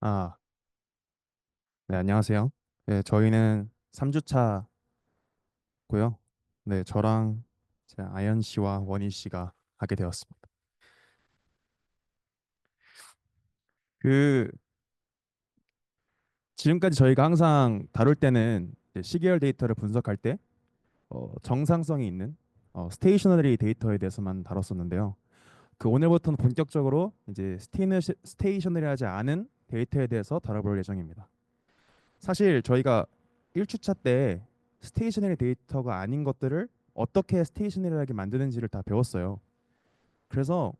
아, 네, 안녕하세요. 네, 저희는 3주차고요. 네, 저랑 제 아연 씨와 원희 씨가 하게 되었습니다. 그 지금까지 저희가 항상 다룰 때는 이제 시계열 데이터를 분석할 때 정상성이 있는 스테이셔너리 데이터에 대해서만 다뤘었는데요. 그 오늘부터는 본격적으로 이제 스테이셔너리하지 않은 데이터에 대해서 다뤄볼 예정입니다. 사실 저희가 1주차 때 스테이셔너리 데이터가 아닌 것들을 어떻게 스테이셔너리하게 만드는지를 다 배웠어요. 그래서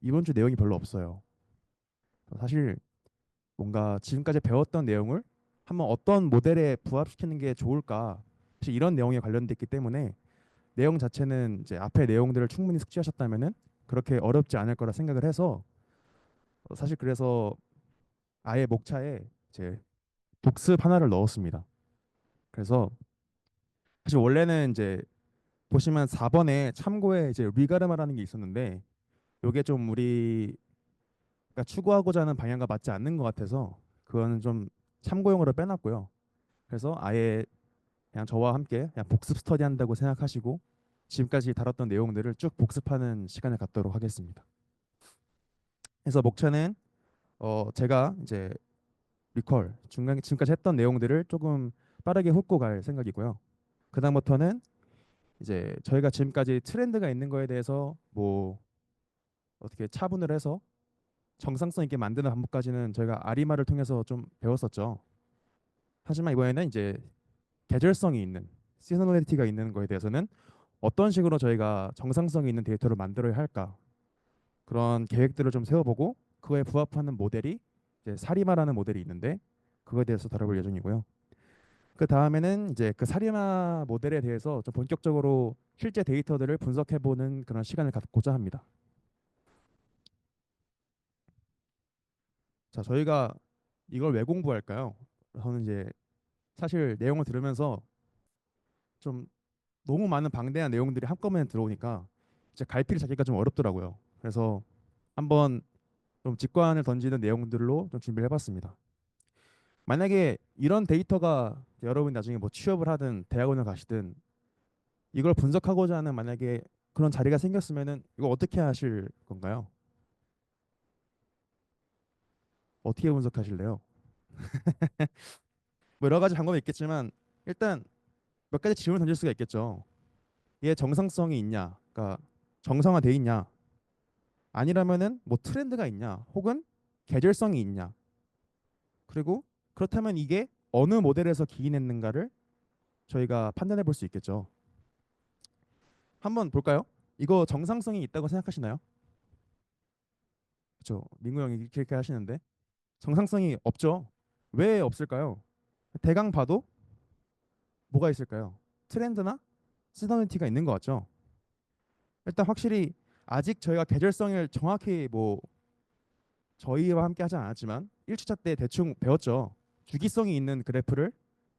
이번 주 내용이 별로 없어요. 사실 뭔가 지금까지 배웠던 내용을 한번 어떤 모델에 부합시키는 게 좋을까, 사실 이런 내용에 관련돼 있기 때문에 내용 자체는 이제 앞에 내용들을 충분히 숙지하셨다면은 그렇게 어렵지 않을 거라 생각을 해서 사실 그래서 아예 목차에 이제 복습 하나를 넣었습니다. 그래서 사실 원래는 이제 보시면 4번에 참고에 이제 리가르마라는 게 있었는데 요게 좀 우리가 추구하고자 하는 방향과 맞지 않는 것 같아서 그거는 좀 참고용으로 빼놨고요. 그래서 아예 그냥 저와 함께 그냥 복습 스터디 한다고 생각하시고 지금까지 다뤘던 내용들을 쭉 복습하는 시간을 갖도록 하겠습니다. 그래서 목차는 제가 이제 리콜 중간 지금까지 했던 내용들을 조금 빠르게 훑고 갈 생각이고요. 그다음부터는 이제 저희가 지금까지 트렌드가 있는 거에 대해서 뭐 어떻게 차분을 해서 정상성 있게 만드는 방법까지는 저희가 아리마를 통해서 좀 배웠었죠. 하지만 이번에는 이제 계절성이 있는 시즈널리티가 있는 거에 대해서는 어떤 식으로 저희가 정상성이 있는 데이터를 만들어야 할까 그런 계획들을 좀 세워보고 그거에 부합하는 모델이 이제 사리마라는 모델이 있는데 그거에 대해서 다뤄볼 예정이고요. 그 다음에는 이제 그 사리마 모델에 대해서 좀 본격적으로 실제 데이터들을 분석해보는 그런 시간을 갖고자 합니다. 자, 저희가 이걸 왜 공부할까요? 저는 이제 사실 내용을 들으면서 좀 너무 많은 방대한 내용들이 한꺼번에 들어오니까 이제 갈피를 잡기가 좀 어렵더라고요. 그래서 한번 좀 직관을 던지는 내용들로 좀 준비를 해봤습니다. 만약에 이런 데이터가 여러분이 나중에 뭐 취업을 하든 대학원을 가시든 이걸 분석하고자 하는 만약에 그런 자리가 생겼으면은 이거 어떻게 하실 건가요? 어떻게 분석하실래요? 뭐 여러 가지 방법이 있겠지만 일단 몇 가지 질문을 던질 수가 있겠죠. 얘 정상성이 있냐? 그러니까 정상화돼 있냐? 아니라면은 뭐 트렌드가 있냐? 혹은 계절성이 있냐? 그리고 그렇다면 이게 어느 모델에서 기인했는가를 저희가 판단해 볼 수 있겠죠. 한번 볼까요? 이거 정상성이 있다고 생각하시나요? 그렇죠. 민구 형이 이렇게 하시는데 정상성이 없죠. 왜 없을까요? 대강 봐도 뭐가 있을까요? 트렌드나 시너리티가 있는 것 같죠. 일단 확실히 아직 저희가 계절성을 정확히 뭐 저희와 함께 하지 않았지만 1주차 때 대충 배웠죠. 주기성이 있는 그래프를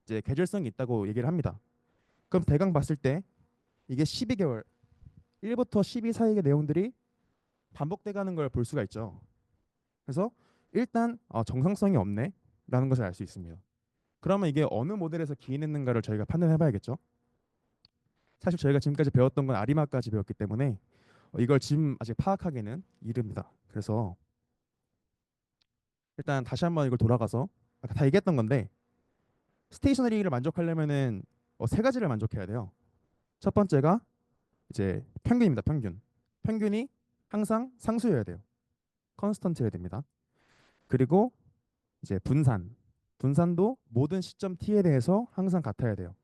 이제 계절성이 있다고 얘기를 합니다. 그럼 대강 봤을 때 이게 12개월 1부터 12 사이의 내용들이 반복돼 가는 걸 볼 수가 있죠. 그래서 일단 정상성이 없네 라는 것을 알 수 있습니다. 그러면 이게 어느 모델에서 기인했는가를 저희가 판단해 봐야겠죠. 사실 저희가 지금까지 배웠던 건 아리마까지 배웠기 때문에 이걸 지금 아직 파악하기는 이릅니다. 그래서 일단 다시 한번 이걸 돌아가서 아까 다 얘기했던 건데 스테이셔너리를 만족하려면은 세 가지를 만족해야 돼요. 첫 번째가 이제 평균입니다. 평균. 평균이 항상 상수여야 돼요. 컨스턴트여야 됩니다. 그리고 이제 분산. 분산도 모든 시점 t에 대해서 항상 같아야 돼요.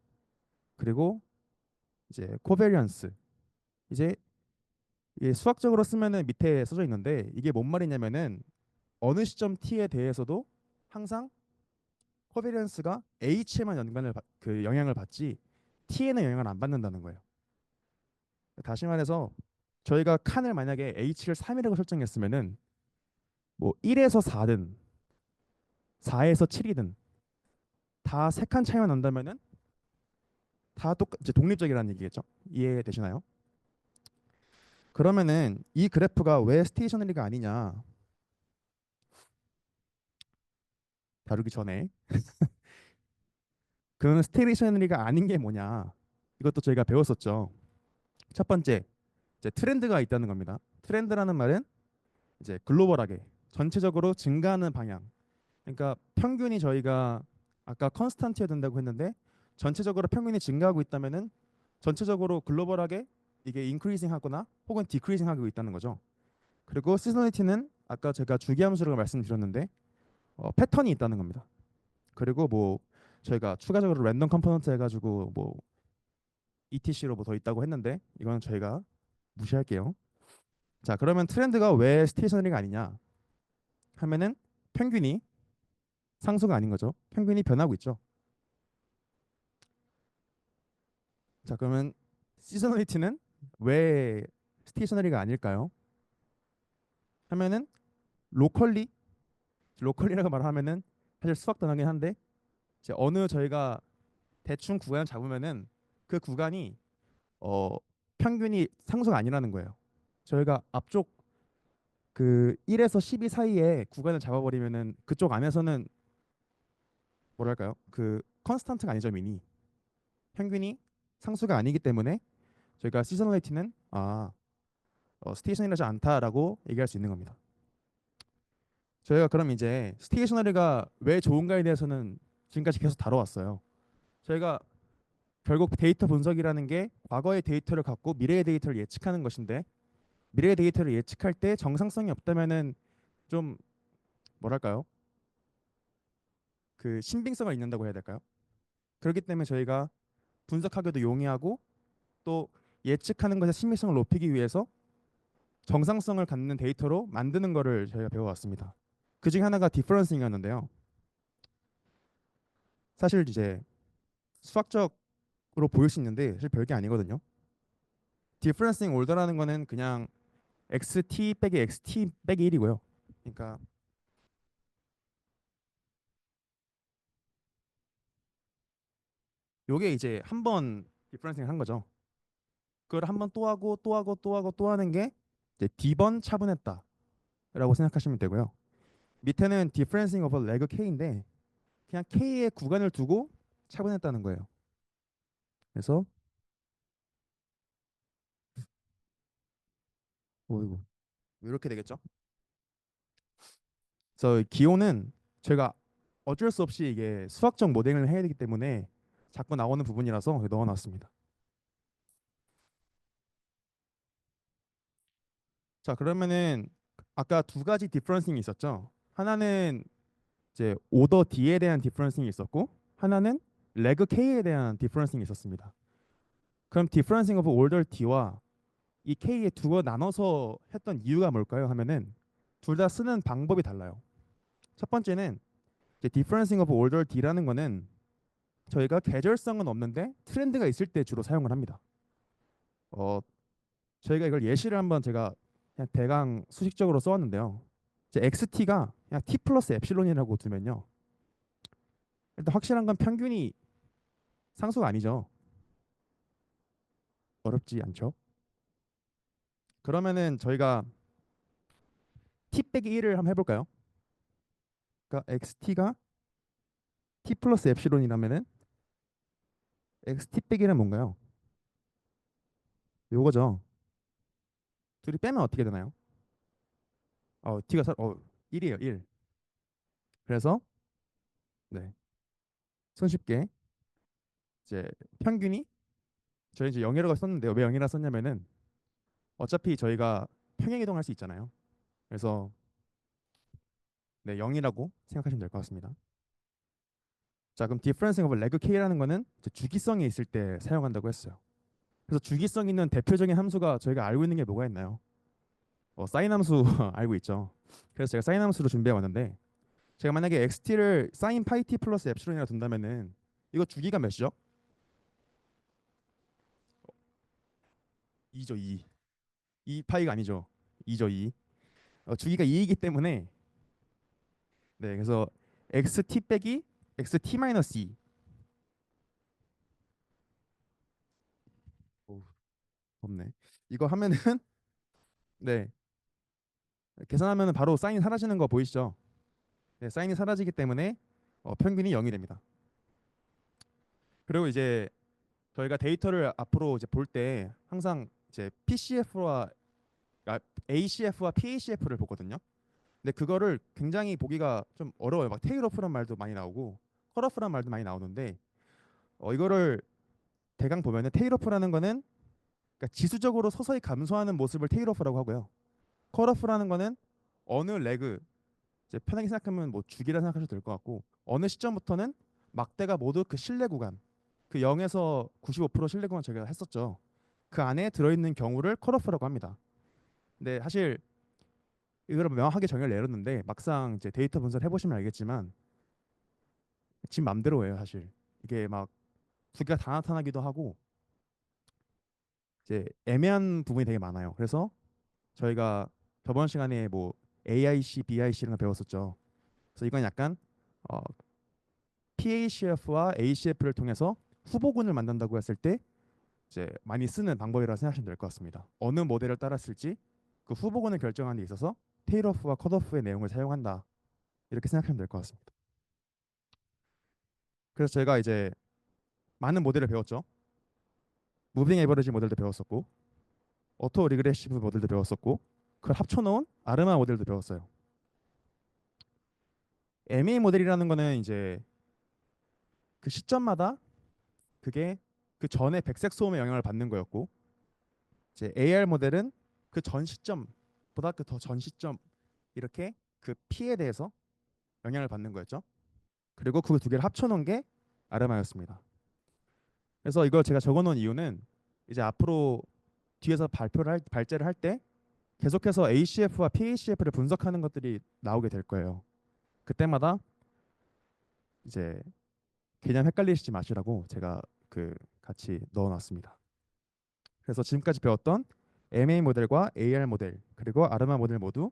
그리고 이제 코베리언스. 이제 이게 수학적으로 쓰면은 밑에 써져 있는데 이게 뭔 말이냐면은 어느 시점 t에 대해서도 항상 코베리언스가 h에만 그 영향을 받지 t에는 영향을 안 받는다는 거예요. 다시 말해서 저희가 칸을 만약에 h를 3이라고 설정했으면은 뭐 1에서 4든 4에서 7이든 다 세 칸 차이만 난다면은 다 이제 독립적이라는 얘기겠죠. 이해되시나요? 그러면은 이 그래프가 왜 스테이셔너리가 아니냐? 다루기 전에 그는 스테이셔너리가 아닌 게 뭐냐? 이것도 저희가 배웠었죠. 첫 번째, 이제 트렌드가 있다는 겁니다. 트렌드라는 말은 이제 글로벌하게 전체적으로 증가하는 방향. 그러니까 평균이 저희가 아까 컨스탄트여야 된다고 했는데 전체적으로 평균이 증가하고 있다면은 전체적으로 글로벌하게 이게 인크리징 하거나 혹은 디크리징 하고 있다는 거죠. 그리고 시즈널리티는 아까 제가 주기함수라고 말씀드렸는데 패턴이 있다는 겁니다. 그리고 뭐 저희가 추가적으로 랜덤 컴포넌트 해가지고 뭐 ETC로 뭐 더 있다고 했는데 이거는 저희가 무시할게요. 자, 그러면 트렌드가 왜 스테이셔너리가 아니냐 하면은 평균이 상수가 아닌 거죠. 평균이 변하고 있죠. 자, 그러면 시즈널리티는 왜 스테이셔너리가 아닐까요? 하면은 로컬리 로컬리라고 말하면은 사실 수학 단어긴 한데 이제 어느 저희가 대충 구간을 잡으면은 그 구간이 어 평균이 상수가 아니라는 거예요. 저희가 앞쪽 그 1에서 12 사이에 구간을 잡아버리면은 그쪽 안에서는 뭐랄까요? 그 컨스탄트가 아니죠, 미니. 평균이 상수가 아니기 때문에 저희가 시즈널리티는 스테이셔너리하지 않다라고 얘기할 수 있는 겁니다. 저희가 그럼 이제 스테이셔너리가 왜 좋은가에 대해서는 지금까지 계속 다뤄왔어요. 저희가 결국 데이터 분석이라는 게 과거의 데이터를 갖고 미래의 데이터를 예측하는 것인데 미래의 데이터를 예측할 때 정상성이 없다면은 좀 뭐랄까요? 그 신빙성을 잃는다고 해야 될까요? 그렇기 때문에 저희가 분석하기도 용이하고 또 예측하는 것의 신빙성을 높이기 위해서 정상성을 갖는 데이터로 만드는 거를 저희가 배워왔습니다. 그 중에 하나가 디퍼런싱이었는데요. 사실 이제 수학적으로 보일 수 있는데 사실 별게 아니거든요. 디퍼런싱 올더라는 거는 그냥 xt 빼기 xt 빼기 1이고요. 그러니까 요게 이제 한 번 디퍼런싱 한 거죠. 그걸 한 번 또 하고 또 하고 또 하고 또 하는 게 이제 D번 차분했다라고 생각하시면 되고요. 밑에는 differencing of a leg k인데 그냥 k의 구간을 두고 차분했다는 거예요. 그래서 어이구 이렇게 되겠죠. 그래서 기호는 제가 어쩔 수 없이 이게 수학적 모델을 해야 되기 때문에 자꾸 나오는 부분이라서 넣어놨습니다. 자, 그러면은 아까 두 가지 디퍼런싱이 있었죠. 하나는 이제 오더 D에 대한 디퍼런싱이 있었고 하나는 레그 K에 대한 디퍼런싱이 있었습니다. 그럼 디퍼런싱 오브 order D와 이 K에 두어 나눠서 했던 이유가 뭘까요? 하면은 둘 다 쓰는 방법이 달라요. 첫 번째는 이제 differencing of order D라는 거는 저희가 계절성은 없는데 트렌드가 있을 때 주로 사용을 합니다. 어, 저희가 이걸 예시를 한번 제가 그냥 대강 수식적으로 써왔는데요. 이제 XT가 그냥 T 플러스 엡실론이라고 두면요. 일단 확실한 건 평균이 상수가 아니죠. 어렵지 않죠. 그러면은 저희가 T 빼기 1을 한번 해볼까요? 그러니까 XT가 T 플러스 엡실론이라면은 XT 빼기 1은 뭔가요? 요거죠. 둘이 빼면 어떻게 되나요? T가 1이에요, 1. 그래서 네, 손쉽게 이제 평균이 저희 이제 0이라고 썼는데요. 왜 0이라 썼냐면은 어차피 저희가 평행 이동할 수 있잖아요. 그래서 네, 0이라고 생각하시면 될 것 같습니다. 자, 그럼 differencing of leg k라는 거는 이제 주기성이 있을 때 사용한다고 했어요. 그래서 주기성 있는 대표적인 함수가 저희가 알고 있는 게 뭐가 있나요? 사인 함수 알고 있죠. 그래서 제가 사인 함수로 준비해 왔는데 제가 만약에 xt를 sin 파이 t 플러스 엡실론이라 둔다면은 이거 주기가 몇이죠? 2죠, 2. 2 파이가 아니죠. 2죠, 2. 주기가 2이기 때문에 네, 그래서 xt 빼기 xt 마이너스 2. 오, 없네. 이거 하면은 네, 계산하면은 바로 사인이 사라지는 거 보이시죠? 네, 사인이 사라지기 때문에 평균이 0이 됩니다. 그리고 이제 저희가 데이터를 앞으로 이제 볼 때 항상 이제 PCF와 ACF와 PACF를 보거든요. 근데 그거를 굉장히 보기가 좀 어려워요. 막 테일오프란 말도 많이 나오고 컷오프란 말도 많이 나오는데 이거를 대강 보면은 테일오프라는 거는 그러니까 지수적으로 서서히 감소하는 모습을 테일오프라고 하고요. 컷오프라는 거는 어느 레그 이제 편하게 생각하면 뭐 주기라 생각하셔도 될 것 같고 어느 시점부터는 막대가 모두 그 신뢰 구간 그 0에서 95% 신뢰 구간 저희가 했었죠. 그 안에 들어있는 경우를 컷오프라고 합니다. 근데 사실 이걸 명확하게 정의를 내렸는데 막상 이제 데이터 분석을 해보시면 알겠지만 지 맘대로예요 사실. 이게 막 두 개가 다 나타나기도 하고 이제 애매한 부분이 되게 많아요. 그래서 저희가 저번 시간에 뭐 AIC, BIC 이런 거 배웠었죠. 그래서 이건 약간 어, PACF와 ACF를 통해서 후보군을 만든다고 했을 때 이제 많이 쓰는 방법이라고 생각하시면 될 것 같습니다. 어느 모델을 따라 쓸지 그 후보군을 결정하는 데 있어서 테일오프와 컷오프의 내용을 사용한다. 이렇게 생각하면 될 것 같습니다. 그래서 제가 이제 많은 모델을 배웠죠. 무빙 에버리지 모델도 배웠었고 오토 리그레시브 모델도 배웠었고 그걸 합쳐놓은 아르마 모델도 배웠어요. MA 모델이라는 거는 이제 그 시점마다 그게 그 전에 백색 소음의 영향을 받는 거였고 이제 AR 모델은 그 전 시점보다 그 더 전 시점 이렇게 그 P에 대해서 영향을 받는 거였죠. 그리고 그 두 개를 합쳐놓은 게 아르마였습니다. 그래서 이걸 제가 적어놓은 이유는 이제 앞으로 뒤에서 발제를 할 때 계속해서 ACF와 PACF를 분석하는 것들이 나오게 될 거예요. 그때마다 이제 개념 헷갈리시지 마시라고 제가 그 같이 넣어놨습니다. 그래서 지금까지 배웠던 MA 모델과 AR 모델 그리고 아르마 모델 모두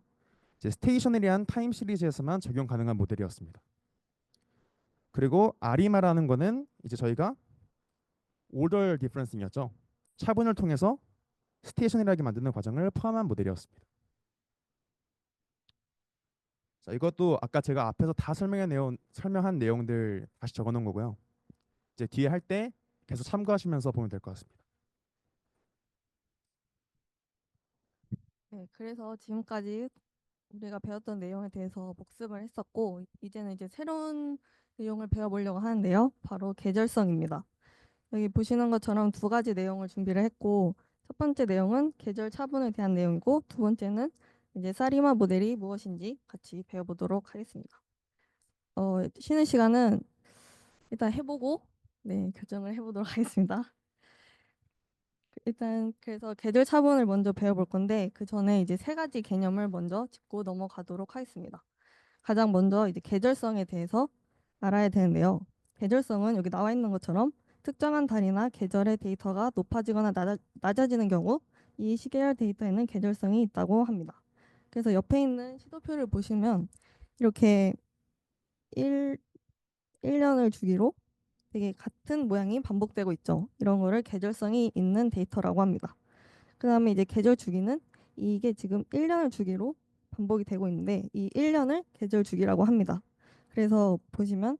이제 스테이셔너리한 타임 시리즈에서만 적용 가능한 모델이었습니다. 그리고 아리마라는 거는 이제 저희가 오더 디퍼런싱이었죠. 차분을 통해서 스테이셔너리하게 만드는 과정을 포함한 모델이었습니다. 자, 이것도 아까 제가 앞에서 다 설명한 내용들 다시 적어놓은 거고요. 이제 뒤에 할 때 계속 참고하시면서 보면 될 것 같습니다. 네, 그래서 지금까지 우리가 배웠던 내용에 대해서 복습을 했었고, 이제는 이제 새로운 내용을 배워보려고 하는데요. 바로 계절성입니다. 여기 보시는 것처럼 두 가지 내용을 준비를 했고, 첫 번째 내용은 계절 차분에 대한 내용이고, 두 번째는 이제 사리마 모델이 무엇인지 같이 배워보도록 하겠습니다. 쉬는 시간은 일단 해보고, 네, 결정을 해보도록 하겠습니다. 일단 그래서 계절 차분을 먼저 배워볼 건데 그 전에 이제 세 가지 개념을 먼저 짚고 넘어가도록 하겠습니다. 가장 먼저 이제 계절성에 대해서 알아야 되는데요. 계절성은 여기 나와 있는 것처럼 특정한 달이나 계절의 데이터가 높아지거나 낮아지는 경우 이 시계열 데이터에는 계절성이 있다고 합니다. 그래서 옆에 있는 시도표를 보시면 이렇게 1, 1년을 주기로 되게 같은 모양이 반복되고 있죠. 이런 거를 계절성이 있는 데이터라고 합니다. 그 다음에 이제 계절 주기는 이게 지금 1년을 주기로 반복이 되고 있는데 이 1년을 계절 주기라고 합니다. 그래서 보시면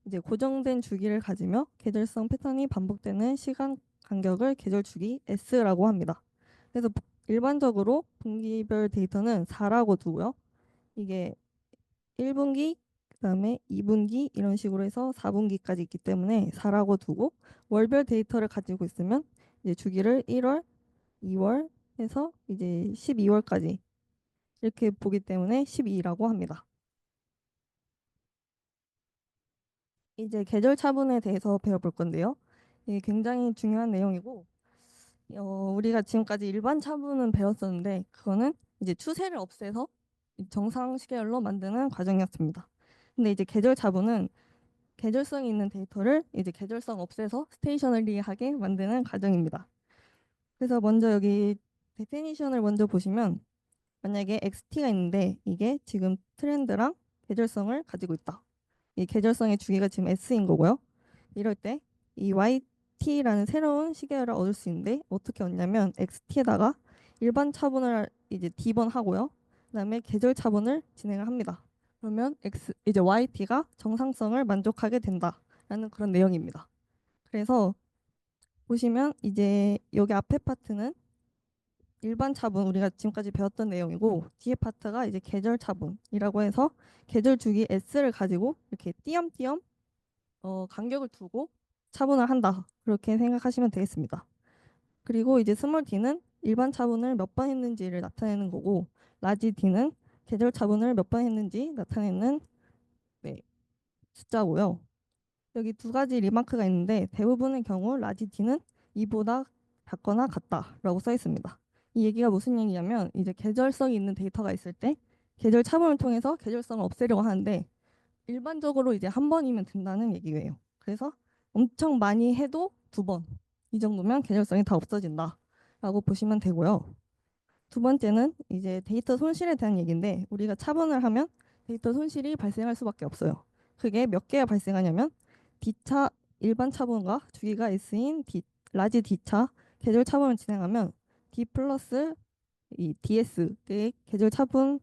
이제 고정된 주기를 가지며 계절성 패턴이 반복되는 시간 간격을 계절 주기 S라고 합니다. 그래서 일반적으로 분기별 데이터는 4라고 두고요. 이게 1분기, 그다음에 2분기 이런 식으로 해서 4분기까지 있기 때문에 4라고 두고 월별 데이터를 가지고 있으면 이제 주기를 1월, 2월 해서 이제 12월까지 이렇게 보기 때문에 12라고 합니다. 이제 계절 차분에 대해서 배워볼 건데요. 이게 굉장히 중요한 내용이고 우리가 지금까지 일반 차분은 배웠었는데 그거는 이제 추세를 없애서 정상 시계열로 만드는 과정이었습니다. 근데 이제 계절 차분은 계절성이 있는 데이터를 이제 계절성 없애서 스테이셔너리하게 만드는 과정입니다. 그래서 먼저 여기 데피니션을 먼저 보시면 만약에 XT가 있는데 이게 지금 트렌드랑 계절성을 가지고 있다. 이 계절성의 주기가 지금 S인 거고요. 이럴 때 이 YT라는 새로운 시계열을 얻을 수 있는데 어떻게 얻냐면 XT에다가 일반 차분을 이제 D번 하고요. 그다음에 계절 차분을 진행을 합니다. 그러면 이제 yt가 정상성을 만족하게 된다라는 그런 내용입니다. 그래서 보시면 이제 여기 앞에 파트는 일반 차분 우리가 지금까지 배웠던 내용이고 뒤에 파트가 이제 계절 차분이라고 해서 계절 주기 s를 가지고 이렇게 띄엄띄엄 간격을 두고 차분을 한다. 그렇게 생각하시면 되겠습니다. 그리고 이제 스몰 d는 일반 차분을 몇 번 했는지를 나타내는 거고 라지 d는 계절 차분을 몇 번 했는지 나타내는 네, 숫자고요. 여기 두 가지 리마크가 있는데 대부분의 경우 라지 d는 2보다 작거나 같다라고 써 있습니다. 이 얘기가 무슨 얘기냐면 이제 계절성이 있는 데이터가 있을 때 계절 차분을 통해서 계절성을 없애려고 하는데 일반적으로 이제 한 번이면 된다는 얘기예요. 그래서 엄청 많이 해도 두 번. 이 정도면 계절성이 다 없어진다라고 보시면 되고요. 두 번째는 이제 데이터 손실에 대한 얘기인데 우리가 차분을 하면 데이터 손실이 발생할 수밖에 없어요. 그게 몇 개가 발생하냐면 D차 일반 차분과 주기가 S인 라지 D차 계절 차분을 진행하면 D 플러스 이 DS의 계절 차분으로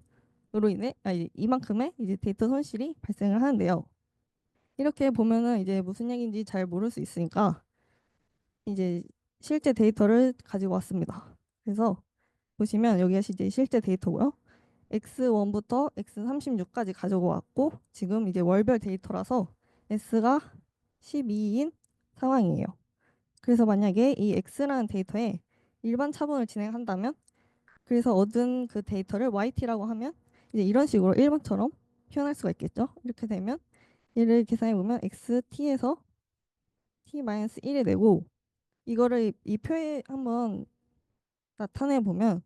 인해 이만큼의 이제 데이터 손실이 발생을 하는데요. 이렇게 보면은 이제 무슨 얘기인지 잘 모를 수 있으니까 이제 실제 데이터를 가지고 왔습니다. 그래서 보시면 여기가 이제 실제 데이터고요. X1부터 X36까지 가지고 왔고 지금 이제 월별 데이터라서 S가 12인 상황이에요. 그래서 만약에 이 X라는 데이터에 일반 차분을 진행한다면 그래서 얻은 그 데이터를 YT라고 하면 이제 이런 식으로 1번처럼 표현할 수가 있겠죠. 이렇게 되면 얘를 계산해 보면 XT에서 T-1이 되고 이거를 이 표에 한번 나타내 보면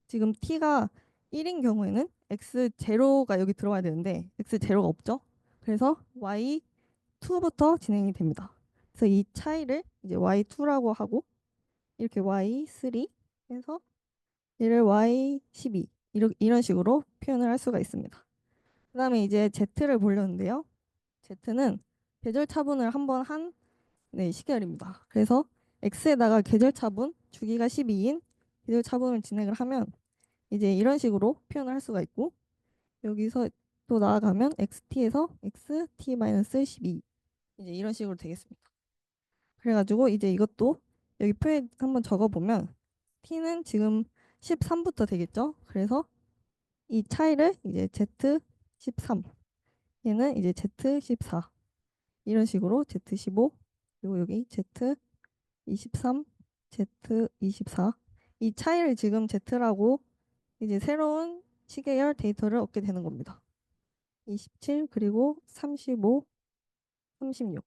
지금 t가 1인 경우에는 x0가 여기 들어와야 되는데 x0가 없죠. 그래서 y2부터 진행이 됩니다. 그래서 이 차이를 이제 y2라고 하고 이렇게 y3 해서 얘를 y12 이런 식으로 표현을 할 수가 있습니다. 그 다음에 이제 z를 보려는데요. z는 계절 차분을 한번 한 네, 시계열입니다. 그래서 x에다가 계절 차분 주기가 12인 계절 차분을 진행을 하면 이제 이런 식으로 표현을 할 수가 있고 여기서 또 나아가면 xt에서 xt-12 이제 이런 식으로 되겠습니다. 그래가지고 이제 이것도 여기 표에 한번 적어보면 t는 지금 13부터 되겠죠. 그래서 이 차이를 이제 z13 얘는 이제 z14 이런 식으로 z15 그리고 여기 z23 z24 이 차이를 지금 z라고 이제 새로운 시계열 데이터를 얻게 되는 겁니다. 27 그리고 35, 36.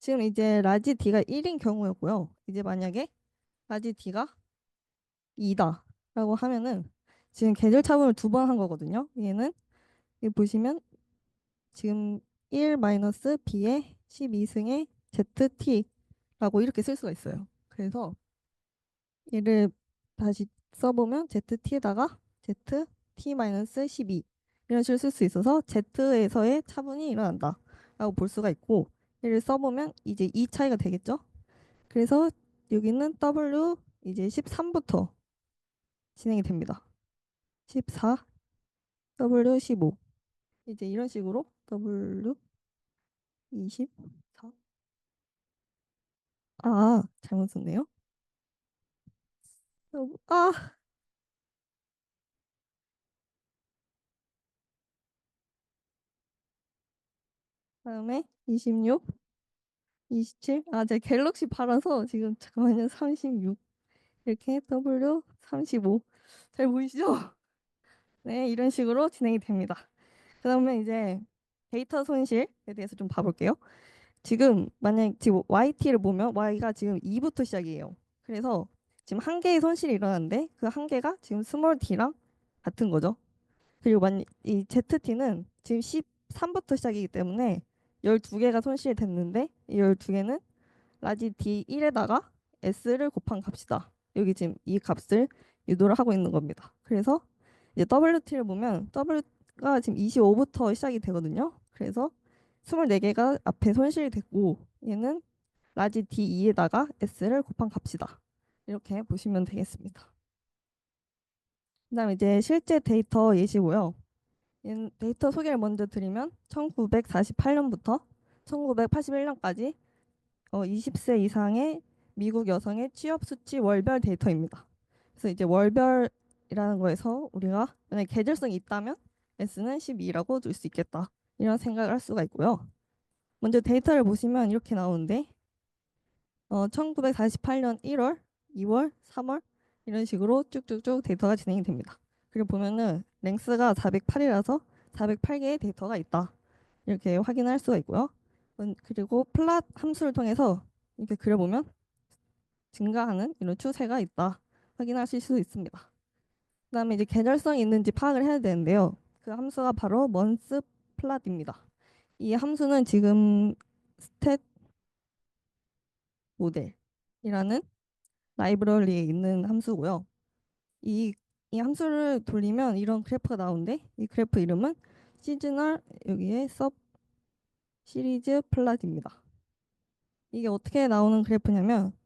지금 이제 라지 D가 1인 경우였고요. 이제 만약에 라지 D가 2다라고 하면은 지금 계절 차분을 두 번 한 거거든요. 얘는 여기 보시면 지금 1 마이너스 B의 12승의 ZT라고 이렇게 쓸 수가 있어요. 그래서 얘를 다시 써보면 ZT에다가 ZT-12 이런 식으로 쓸 수 있어서 Z에서의 차분이 일어난다 라고 볼 수가 있고 얘를 써보면 이제 이 차이가 되겠죠. 그래서 여기는 W 이제 13부터 진행이 됩니다. 14, W 15 이제 이런 식으로 W 24 잘못 썼네요. 아 다음에 26 27 제 갤럭시 팔아서 지금 잠깐만요 36 이렇게 W 35 잘 보이시죠? 네 이런 식으로 진행이 됩니다. 그다음에 이제 데이터 손실에 대해서 좀 봐볼게요. 지금 만약 지금 YT를 보면 Y가 지금 2부터 시작이에요. 그래서 지금 한 개의 손실이 일어났는데 그 한 개가 지금 스몰 d랑 같은 거죠. 그리고 만약 이 ZT는 지금 13부터 시작이기 때문에 12개가 손실이 됐는데 이 12개는 라지 D1에다가 S를 곱한 값이다. 여기 지금 이 값을 유도를 하고 있는 겁니다. 그래서 이제 WT를 보면 W가 지금 25부터 시작이 되거든요. 그래서 24개가 앞에 손실이 됐고 얘는 라지 D2에다가 S를 곱한 값이다. 이렇게 보시면 되겠습니다. 그다음에 이제 실제 데이터 예시고요. 데이터 소개를 먼저 드리면 1948년부터 1981년까지 20세 이상의 미국 여성의 취업 수치 월별 데이터입니다. 그래서 이제 월별이라는 거에서 우리가 만약 계절성이 있다면 S는 12라고 둘 수 있겠다. 이런 생각을 할 수가 있고요. 먼저 데이터를 보시면 이렇게 나오는데 1948년 1월, 2월, 3월 이런 식으로 쭉쭉쭉 데이터가 진행이 됩니다. 그리고 보면은 랭스가 408이라서 408개의 데이터가 있다. 이렇게 확인할 수가 있고요. 그리고 플랫 함수를 통해서 이렇게 그려보면 증가하는 이런 추세가 있다. 확인하실 수 있습니다. 그다음에 이제 계절성이 있는지 파악을 해야 되는데요. 그 함수가 바로 month plot입니다. 이 함수는 지금 스탯 모델이라는 라이브러리에 있는 함수고요. 이, 이 함수를 돌리면 이런 그래프가 나오는데 이 그래프 이름은 시즈널 여기에 섭 시리즈 플랫입니다. 이게 어떻게 나오는 그래프냐면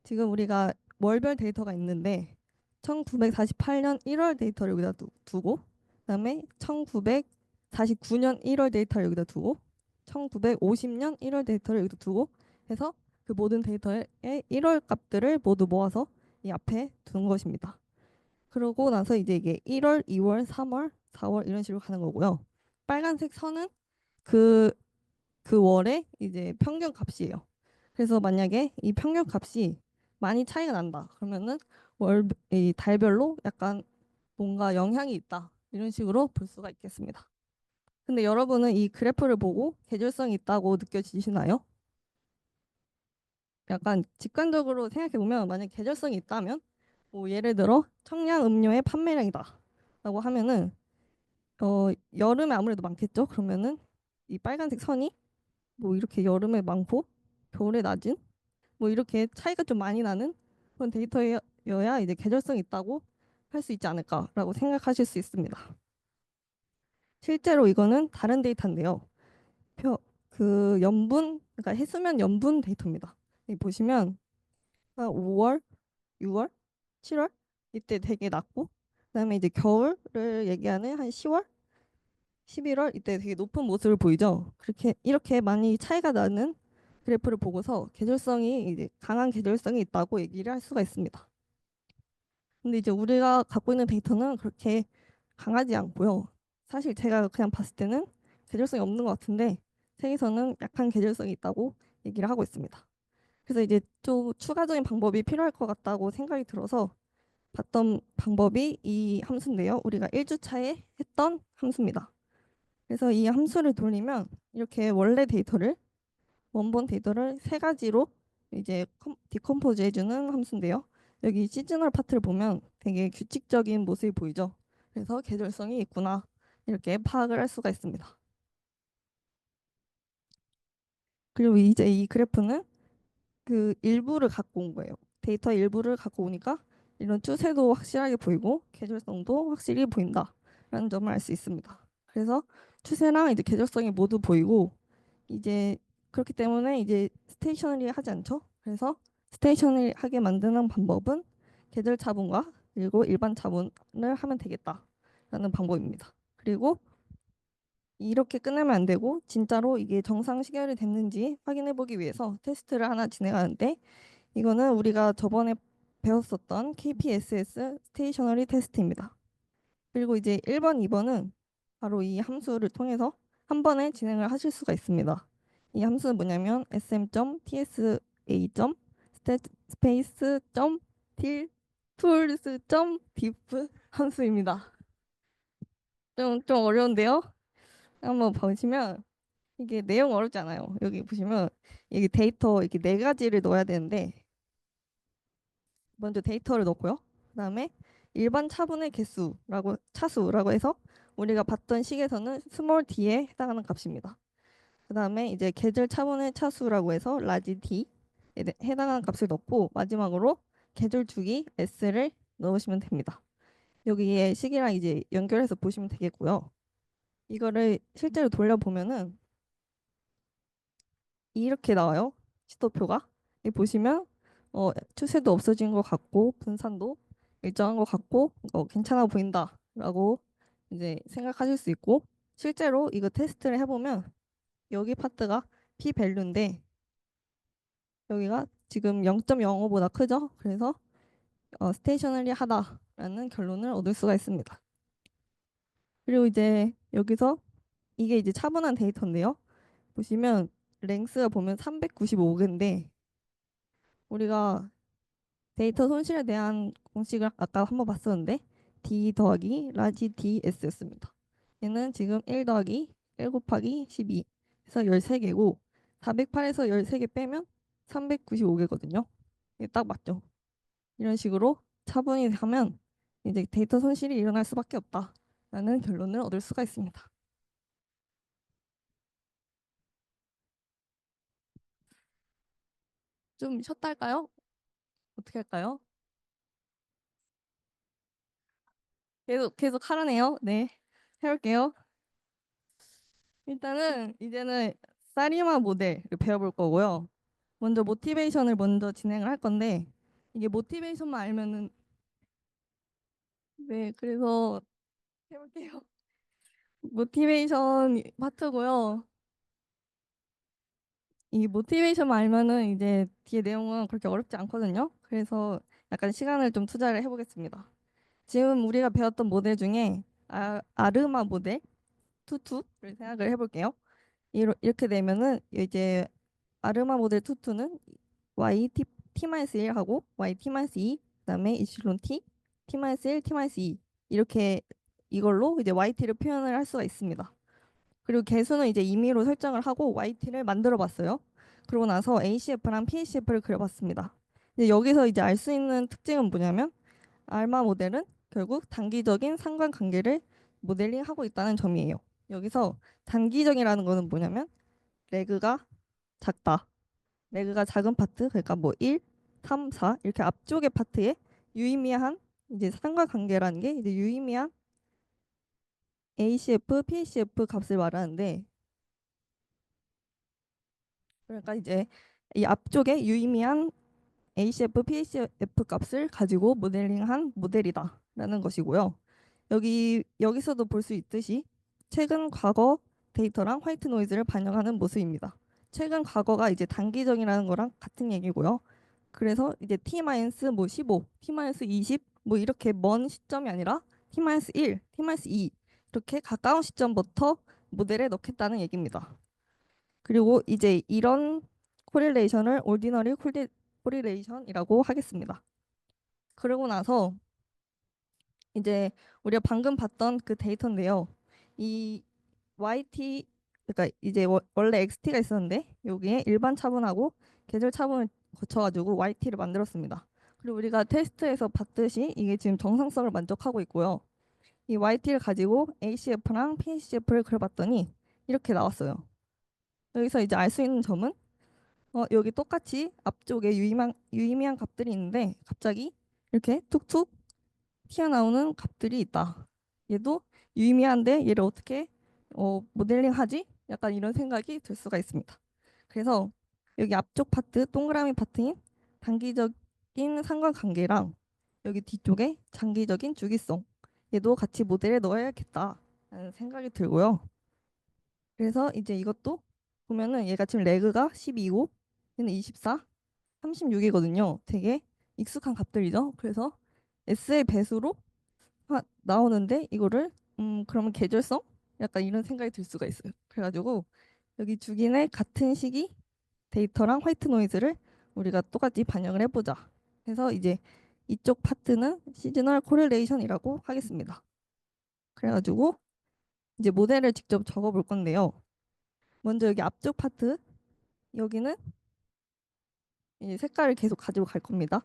지금 우리가 월별 데이터가 있는데 1948년 1월 데이터를 여기다 두고 그다음에 1949년 1월 데이터를 여기다 두고 1950년 1월 데이터를 여기다 두고 해서 그 모든 데이터의 1월 값들을 모두 모아서 이 앞에 둔 것입니다. 그러고 나서 이제 이게 1월, 2월, 3월, 4월 이런 식으로 가는 거고요. 빨간색 선은 그, 그 월의 이제 평균 값이에요. 그래서 만약에 이 평균 값이 많이 차이가 난다. 그러면은 이 달별로 약간 뭔가 영향이 있다. 이런 식으로 볼 수가 있겠습니다. 근데 여러분은 이 그래프를 보고 계절성이 있다고 느껴지시나요? 약간 직관적으로 생각해 보면 만약 계절성이 있다면 뭐 예를 들어 청량 음료의 판매량이다. 라고 하면은 여름에 아무래도 많겠죠. 그러면은 이 빨간색 선이 뭐 이렇게 여름에 많고 겨울에 낮은 뭐 이렇게 차이가 좀 많이 나는 그런 데이터여야 이제 계절성이 있다고 할 수 있지 않을까라고 생각하실 수 있습니다. 실제로 이거는 다른 데이터인데요. 그 염분, 그러니까 해수면 염분 데이터입니다. 여기 보시면 5월, 6월, 7월 이때 되게 낮고 그다음에 이제 겨울을 얘기하는 한 10월, 11월 이때 되게 높은 모습을 보이죠. 그렇게 이렇게 많이 차이가 나는 그래프를 보고서 계절성이 이제 강한 계절성이 있다고 얘기를 할 수가 있습니다. 근데 이제 우리가 갖고 있는 데이터는 그렇게 강하지 않고요. 사실 제가 그냥 봤을 때는 계절성이 없는 것 같은데 세계에서는 약한 계절성이 있다고 얘기를 하고 있습니다. 그래서 이제 좀 추가적인 방법이 필요할 것 같다고 생각이 들어서 봤던 방법이 이 함수인데요. 우리가 1주차에 했던 함수입니다. 그래서 이 함수를 돌리면 이렇게 원래 데이터를 원본 데이터를 세 가지로 이제 디컴포즈 해주는 함수인데요. 여기 시즈널 파트를 보면 되게 규칙적인 모습이 보이죠. 그래서 계절성이 있구나 이렇게 파악을 할 수가 있습니다. 그리고 이제 이 그래프는 그 일부를 갖고 온 거예요. 데이터 일부를 갖고 오니까 이런 추세도 확실하게 보이고 계절성도 확실히 보인다라는 점을 알 수 있습니다. 그래서 추세랑 이제 계절성이 모두 보이고 이제 그렇기 때문에 이제 스테이셔너리 하지 않죠. 그래서 스테이셔너리 하게 만드는 방법은 계절 차분과 그리고 일반 차분을 하면 되겠다라는 방법입니다. 그리고 이렇게 끝내면 안 되고 진짜로 이게 정상 시결이 됐는지 확인해 보기 위해서 테스트를 하나 진행하는데 이거는 우리가 저번에 배웠었던 KPSS 스테이셔너리 테스트입니다. 그리고 이제 1번, 2번은 바로 이 함수를 통해서 한 번에 진행을 하실 수가 있습니다. 이 함수는 뭐냐면 sm.tsa.space.til.tools.diff 함수입니다. 좀 어려운데요? 한번 보시면 이게 내용 어렵지 않아요. 여기 보시면 이게 데이터 이렇게 네 가지를 넣어야 되는데 먼저 데이터를 넣고요. 그다음에 일반 차분의 개수라고 차수라고 해서 우리가 봤던 식에서는 스몰 d에 해당하는 값입니다. 그다음에 이제 계절 차분의 차수라고 해서 라지 d에 해당하는 값을 넣고 마지막으로 계절 주기 s를 넣으시면 됩니다. 여기에 식이랑 이제 연결해서 보시면 되겠고요. 이거를 실제로 돌려보면은 이렇게 나와요. 시도표가. 여기 보시면 추세도 없어진 것 같고 분산도 일정한 것 같고 괜찮아 보인다라고 이제 생각하실 수 있고 실제로 이거 테스트를 해보면 여기 파트가 p 밸류인데 여기가 지금 0.05보다 크죠? 그래서 스테이셔너리 하다라는 결론을 얻을 수가 있습니다. 그리고 이제 여기서 이게 이제 차분한 데이터인데요. 보시면 랭스가 보면 395개인데 우리가 데이터 손실에 대한 공식을 아까 한번 봤었는데 D 더하기 라지 DS였습니다. 얘는 지금 1 더하기 1 곱하기 12 해서 13개고 408에서 13개 빼면 395개거든요. 이게 딱 맞죠? 이런 식으로 차분히 하면 이제 데이터 손실이 일어날 수밖에 없다라는 결론을 얻을 수가 있습니다. 좀 쉬었다 할까요? 어떻게 할까요? 계속 하라네요. 네, 해볼게요. 일단은 이제는 사리마 모델을 배워볼 거고요. 먼저 모티베이션을 먼저 진행을 할 건데 이게 모티베이션만 알면은 네, 그래서 해볼게요. 모티베이션 파트고요. 이 모티베이션만 알면은 이제 뒤에 내용은 그렇게 어렵지 않거든요. 그래서 약간 시간을 좀 투자를 해보겠습니다. 지금 우리가 배웠던 모델 중에 아르마 모델 투투를 생각을 해볼게요. 이렇게 되면은 이제 아르마 모델 투투는 y t-1 하고 y t-2 그다음에 이실론 t t-1 t-2 이렇게 이걸로 이제 yt를 표현을 할 수가 있습니다. 그리고 개수는 이제 임의로 설정을 하고 yt를 만들어 봤어요. 그러고 나서 ACF랑 PACF를 그려봤습니다. 이제 여기서 이제 알 수 있는 특징은 뭐냐면 알마 모델은 결국 단기적인 상관관계를 모델링하고 있다는 점이에요. 여기서 단기적이라는 거는 뭐냐면 레그가 작다. 레그가 작은 파트, 그러니까 뭐 1, 3, 4 이렇게 앞쪽의 파트에 유의미한 이제 상관관계라는 게 이제 유의미한 ACF, PACF 값을 말하는데 그러니까 이제 이 앞쪽에 유의미한 ACF, PACF 값을 가지고 모델링한 모델이다라는 것이고요. 여기서도 볼 수 있듯이 최근 과거 데이터랑 화이트 노이즈를 반영하는 모습입니다. 최근 과거가 이제 단기적이라는 거랑 같은 얘기고요. 그래서 이제 t-뭐 15, t-20 뭐 이렇게 먼 시점이 아니라 t-1, t-2 이렇게 가까운 시점부터 모델에 넣겠다는 얘기입니다. 그리고 이제 이런 코릴레이션을 오디너리 코릴레이션이라고 하겠습니다. 그러고 나서 이제 우리가 방금 봤던 그 데이터인데요. 이 YT 그러니까 이제 원래 XT가 있었는데 여기에 일반 차분하고 계절 차분을 거쳐가지고 YT를 만들었습니다. 그리고 우리가 테스트에서 봤듯이 이게 지금 정상성을 만족하고 있고요. 이 YT를 가지고 ACF랑 PACF를 그려봤더니 이렇게 나왔어요. 여기서 이제 알 수 있는 점은 여기 똑같이 앞쪽에 유의미한 값들이 있는데 갑자기 이렇게 툭툭 튀어나오는 값들이 있다. 얘도 유의미한데 얘를 어떻게 모델링하지? 약간 이런 생각이 들 수가 있습니다. 그래서 여기 앞쪽 파트, 동그라미 파트인 단기적인 상관관계랑 여기 뒤쪽에 장기적인 주기성 얘도 같이 모델에 넣어야겠다라는 생각이 들고요. 그래서 이제 이것도 보면은 얘가 지금 레그가 12고 얘는 24, 36이거든요. 되게 익숙한 값들이죠. 그래서 S의 배수로 나오는데 이거를 그러면 계절성? 약간 이런 생각이 들 수가 있어요. 그래가지고 여기 주기내 같은 시기 데이터랑 화이트 노이즈를 우리가 똑같이 반영을 해보자. 그래서 이제 이쪽 파트는 시즈널 코릴레이션이라고 하겠습니다. 그래가지고 이제 모델을 직접 적어볼 건데요. 먼저 여기 앞쪽 파트 여기는 이 색깔을 계속 가지고 갈 겁니다.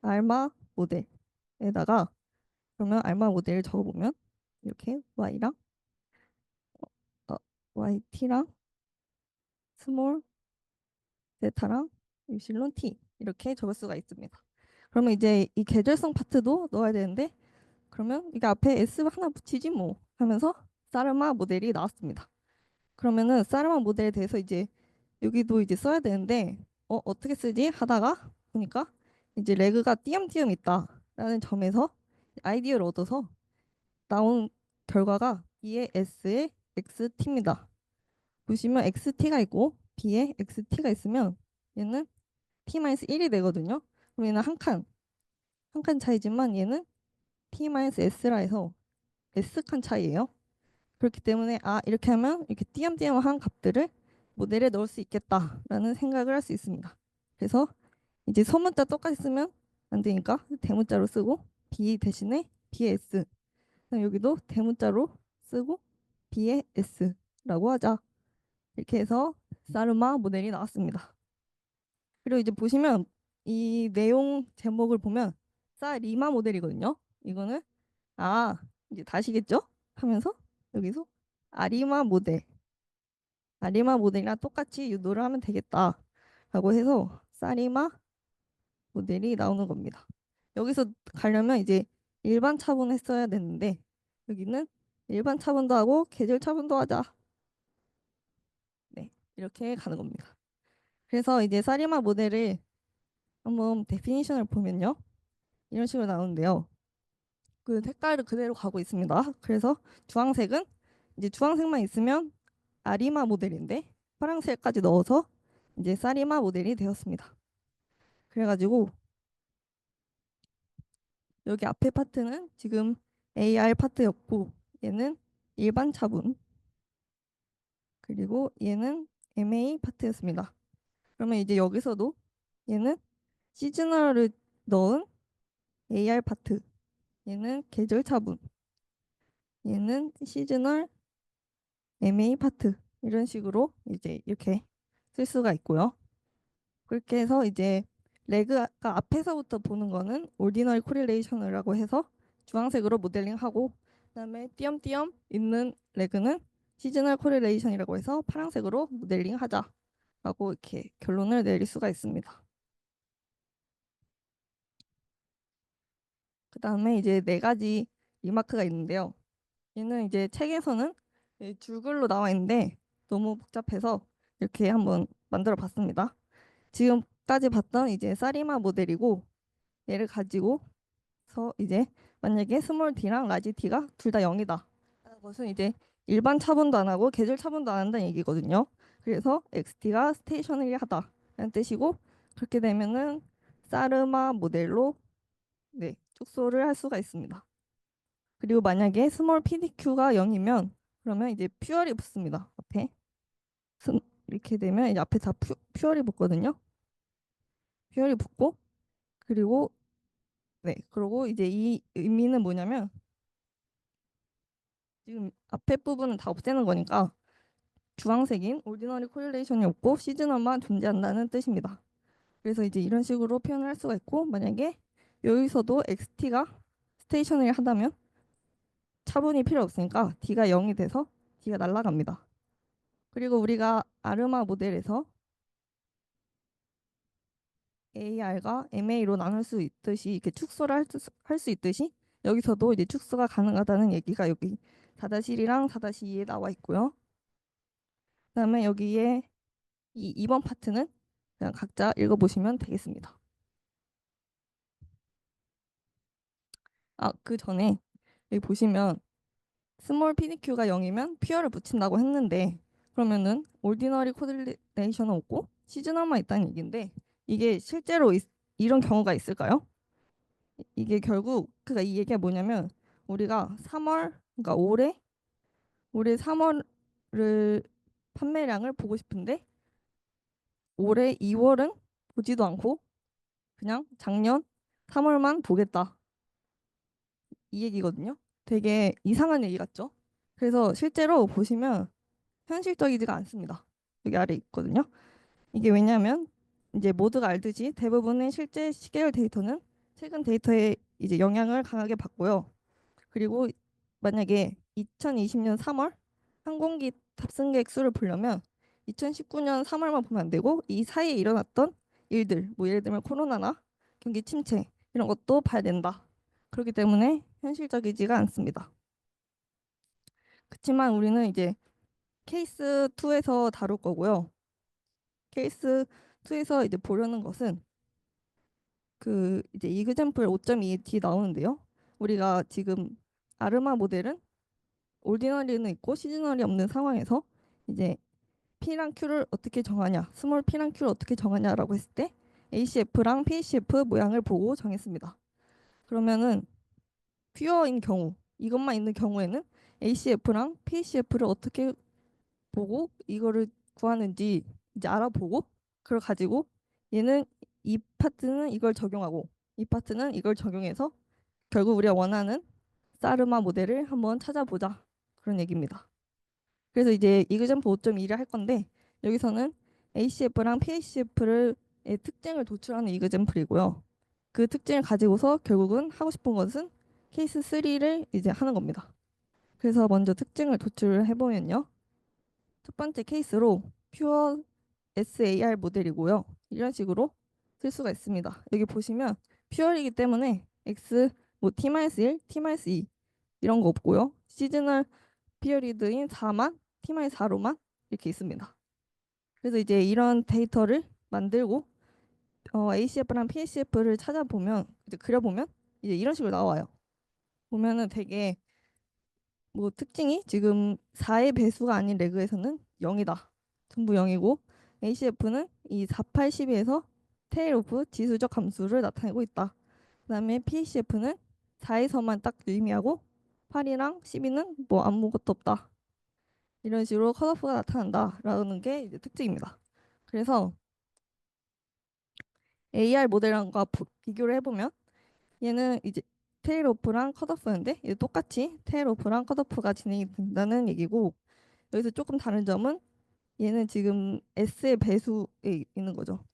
알마 모델에다가 그러면 알마 모델을 적어보면 이렇게 y랑 yt랑 스몰 세타랑 유실론 t 이렇게 적을 수가 있습니다. 그러면 이제 이 계절성 파트도 넣어야 되는데 그러면 이게 앞에 s 하나 붙이지 뭐 하면서 사르마 모델이 나왔습니다. 그러면은 사르마 모델에 대해서 이제 여기도 이제 써야 되는데 어떻게 쓰지 하다가 보니까 이제 레그가 띄엄띄엄 있다라는 점에서 아이디어를 얻어서 나온 결과가 B의 S의 XT입니다. 보시면 XT가 있고 B에 XT가 있으면 얘는 T-1이 되거든요. 그럼 얘는 한 칸 차이지만 얘는 T-S라 해서 S칸 차이예요. 그렇기 때문에 아 이렇게 하면 이렇게 띄엄띄엄한 값들을 모델에 넣을 수 있겠다라는 생각을 할 수 있습니다. 그래서 이제 소문자 똑같이 쓰면 안 되니까 대문자로 쓰고 B 대신에 B의 S, 그럼 여기도 대문자로 쓰고 B의 S라고 하자. 이렇게 해서 사르마 모델이 나왔습니다. 그리고 이제 보시면 이 내용 제목을 보면 사리마 모델이거든요. 이거는 아 이제 다시겠죠? 하면서 여기서 아리마 모델, 아리마 모델이랑 똑같이 유도를 하면 되겠다라고 해서 사리마 모델이 나오는 겁니다. 여기서 가려면 이제 일반 차분했어야 되는데 여기는 일반 차분도 하고 계절 차분도 하자. 네, 이렇게 가는 겁니다. 그래서 이제 사리마 모델을 한번 데피니션을 보면요. 이런 식으로 나오는데요. 그 색깔을 그대로 가고 있습니다. 그래서 주황색은 이제 주황색만 있으면 아리마 모델인데 파란색까지 넣어서 이제 사리마 모델이 되었습니다. 그래가지고 여기 앞에 파트는 지금 AR 파트였고 얘는 일반 차분 그리고 얘는 MA 파트였습니다. 그러면 이제 여기서도 얘는 시즈널을 넣은 AR 파트, 얘는 계절 차분, 얘는 시즈널 MA 파트 이런 식으로 이제 이렇게 쓸 수가 있고요. 그렇게 해서 이제 레그가 앞에서부터 보는 거는 오디너리 코릴레이션이라고 해서 주황색으로 모델링하고 그다음에 띄엄띄엄 있는 레그는 시즈널 코릴레이션이라고 해서 파란색으로 모델링하자라고 이렇게 결론을 내릴 수가 있습니다. 그다음에 이제 네 가지 리마크가 있는데요. 얘는 이제 책에서는 줄글로 나와 있는데 너무 복잡해서 이렇게 한번 만들어 봤습니다. 지금까지 봤던 이제 사리마 모델이고 얘를 가지고서 이제 만약에 스몰 d랑 라지 d가 둘 다 0이다. 그것은 이제 일반 차분도 안 하고 계절 차분도 안 한다는 얘기거든요. 그래서 xt가 스테이셔너리 하다라는 뜻이고 그렇게 되면은 사르마 모델로 네, 축소를 할 수가 있습니다. 그리고 만약에 스몰 pdq가 0이면 그러면 이제 퓨얼이 붙습니다. 앞에 이렇게 되면 이제 앞에 다 퓨얼이 붙거든요. 퓨얼이 붙고 그리고 네, 그리고 이제 이 의미는 뭐냐면 지금 앞에 부분은 다 없애는 거니까 주황색인 오디너리 코릴레이션이 없고 시즈널만 존재한다는 뜻입니다. 그래서 이제 이런 식으로 표현을 할 수가 있고 만약에 여기서도 xt가 스테이셔너리 하다면 차분이 필요 없으니까 d가 0이 돼서 d가 날아갑니다. 그리고 우리가 아르마 모델에서 AR가 MA로 나눌 수 있듯이 이렇게 축소를 할 수 있듯이 여기서도 이제 축소가 가능하다는 얘기가 여기 4-1이랑 4-2에 나와 있고요. 그다음에 여기에 이 2번 파트는 그냥 각자 읽어보시면 되겠습니다. 아, 그 전에 여기 보시면 스몰 PDQ가 0이면 퓨어를 붙인다고 했는데 그러면은 올디너리 코릴레이션은 없고 시즈널만 있다는 얘기인데 이게 실제로 이런 경우가 있을까요? 이게 결국 그니까 이 얘기가 뭐냐면 우리가 3월 그러니까 올해 3월을 판매량을 보고 싶은데 올해 2월은 보지도 않고 그냥 작년 3월만 보겠다 이 얘기거든요. 되게 이상한 얘기 같죠? 그래서 실제로 보시면 현실적이지가 않습니다. 여기 아래 있거든요. 이게 왜냐하면 이제 모두가 알듯이 대부분의 실제 시계열 데이터는 최근 데이터에 이제 영향을 강하게 받고요. 그리고 만약에 2020년 3월 항공기 탑승객 수를 보려면 2019년 3월만 보면 안 되고 이 사이에 일어났던 일들, 뭐 예를 들면 코로나나 경기 침체 이런 것도 봐야 된다. 그렇기 때문에 현실적이지가 않습니다. 그렇지만 우리는 이제 케이스 2에서 다룰 거고요. 케이스 2에서 이제 보려는 것은 그 이제 이그젬플 5.2 뒤 나오는데요. 우리가 지금 아르마 모델은 올디너리는 있고 시즈널이 없는 상황에서 이제 P랑 Q를 어떻게 정하냐, 스몰 P랑 Q를 어떻게 정하냐라고 했을 때 ACF랑 PACF 모양을 보고 정했습니다. 그러면은 퓨어인 경우, 이것만 있는 경우에는 ACF랑 PACF를 어떻게 보고 이거를 구하는지 이제 알아보고 그걸 가지고 얘는 이 파트는 이걸 적용하고 이 파트는 이걸 적용해서 결국 우리가 원하는 사르마 모델을 한번 찾아보자, 그런 얘기입니다. 그래서 이제 이그젠플 5.2를 할 건데 여기서는 ACF랑 PACF를 의 특징을 도출하는 이그젠플이고요. 그 특징을 가지고서 결국은 하고 싶은 것은 케이스 3를 이제 하는 겁니다. 그래서 먼저 특징을 도출을 해보면요. 첫 번째 케이스로 퓨어 SAR 모델이고요. 이런 식으로 쓸 수가 있습니다. 여기 보시면 퓨어이기 때문에 X 뭐 T-1, T-2 이런 거 없고요. 시즈널 피어리드인 4만, T-4로만 이렇게 있습니다. 그래서 이제 이런 데이터를 만들고 ACF랑 PACF를 찾아보면 이제 그려보면 이제 이런 식으로 나와요. 보면은 되게 뭐 특징이 지금 4의 배수가 아닌 레그에서는 0이다. 전부 0이고 ACF는 이 4, 8, 12에서 테일 오프 지수적 함수를 나타내고 있다. 그다음에 PACF는 4에서만 딱 유의미하고 8이랑 12는 뭐 아무것도 없다. 이런 식으로 컷오프가 나타난다라는 게 이제 특징입니다. 그래서 AR 모델과 비교를 해보면 얘는 이제 테일 오프랑 컷오프인데 얘 똑같이 테일 오프랑 컷오프가 진행이 된다는 얘기고 여기서 조금 다른 점은 얘는 지금 S의 배수에 있는 거죠.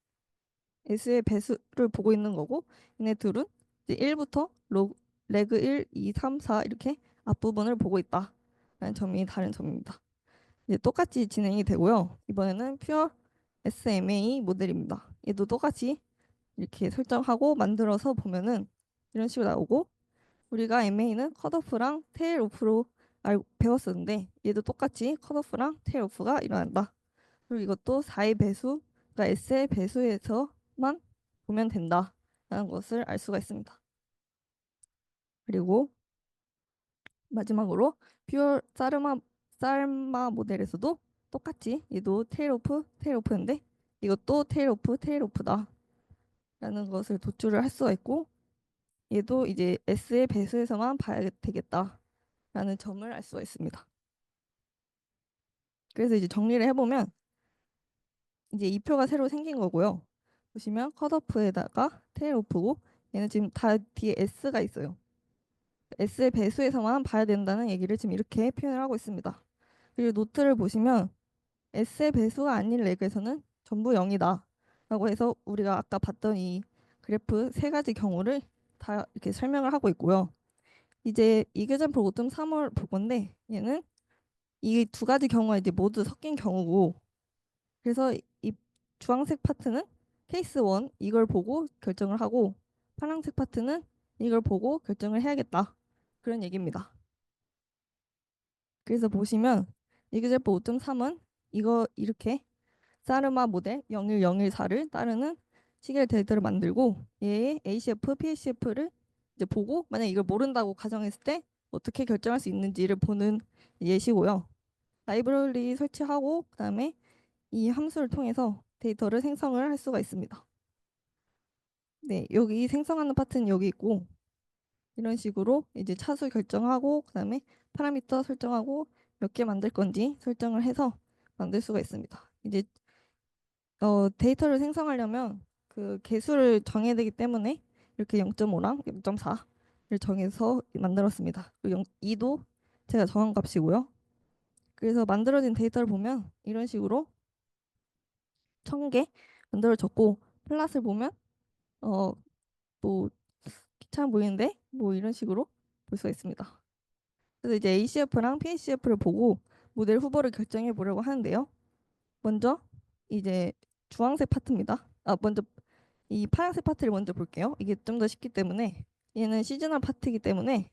S의 배수를 보고 있는 거고 얘네 둘은 이제 1부터 레그 1, 2, 3, 4 이렇게 앞부분을 보고 있다 라는 점이 다른 점입니다. 이제 똑같이 진행이 되고요. 이번에는 퓨어 SMA 모델입니다. 얘도 똑같이 이렇게 설정하고 만들어서 보면은 이런 식으로 나오고 우리가 MA는 컷오프랑 테일 오프로 배웠었는데 얘도 똑같이 컷오프랑 테일 오프가 일어난다. 그리고 이것도 4의 배수, 그러니까 S의 배수에서만 보면 된다라는 것을 알 수가 있습니다. 그리고 마지막으로 퓨어 살마 모델에서도 똑같이 얘도 테일 오프인데 이것도 테일 오프다라는 것을 도출을 할 수가 있고 얘도 이제 S의 배수에서만 봐야 되겠다라는 점을 알 수가 있습니다. 그래서 이제 정리를 해보면 이제 이 표가 새로 생긴 거고요. 보시면 컷오프에다가 테일 오프고 얘는 지금 다 뒤에 S가 있어요. S의 배수에서만 봐야 된다는 얘기를 지금 이렇게 표현을 하고 있습니다. 그리고 노트를 보시면 S의 배수가 아닌 레그에서는 전부 0이다 라고 해서 우리가 아까 봤던 이 그래프 세 가지 경우를 다 이렇게 설명을 하고 있고요. 이제 이그젠플 5.3을 볼 건데 얘는 이 두 가지 경우가 이제 모두 섞인 경우고 그래서 이 주황색 파트는 케이스 1 이걸 보고 결정을 하고 파란색 파트는 이걸 보고 결정을 해야겠다. 그런 얘기입니다. 그래서 보시면 이그제프 5.3은 이거 이렇게 사르마 모델 01014를 따르는 시계열 데이터를 만들고 얘의 ACF, PACF를 이제 보고 만약 이걸 모른다고 가정했을 때 어떻게 결정할 수 있는지를 보는 예시고요. 라이브러리 설치하고 그다음에 이 함수를 통해서 데이터를 생성을 할 수가 있습니다. 네, 여기 생성하는 파트는 여기 있고 이런 식으로 이제 차수 결정하고 그다음에 파라미터 설정하고 몇 개 만들 건지 설정을 해서 만들 수가 있습니다. 이제 데이터를 생성하려면 그 개수를 정해야 되기 때문에 이렇게 0.5랑 0.4를 정해서 만들었습니다. 그리고 2도 제가 정한 값이고요. 그래서 만들어진 데이터를 보면 이런 식으로 1000개 만들어졌고 플랫을 보면 또 귀찮아 보이는데 뭐 이런 식으로 볼 수가 있습니다. 그래서 이제 ACF랑 PACF를 보고 모델 후보를 결정해 보려고 하는데요. 먼저 이제 주황색 파트입니다. 먼저 이 파란색 파트를 먼저 볼게요. 이게 좀 더 쉽기 때문에 얘는 시즈널 파트이기 때문에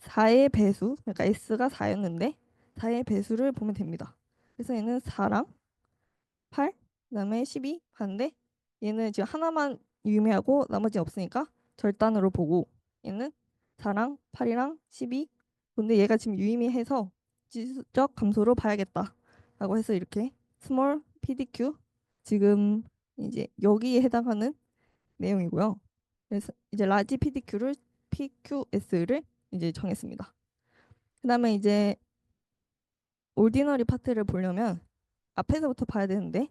4의 배수, 그러니까 S가 4였는데 4의 배수를 보면 됩니다. 그래서 얘는 4랑 8, 그다음에 12 하는데 얘는 지금 하나만 유의미하고 나머지 없으니까 절단으로 보고 얘는 4랑 8이랑 12 근데 얘가 지금 유의미해서 지수적 감소로 봐야겠다라고 해서 이렇게 small PDQ 지금 이제 여기에 해당하는 내용이고요. 그래서 이제 large PQS를 이제 정했습니다. 그다음에 이제 ordinary 파트를 보려면 앞에서부터 봐야 되는데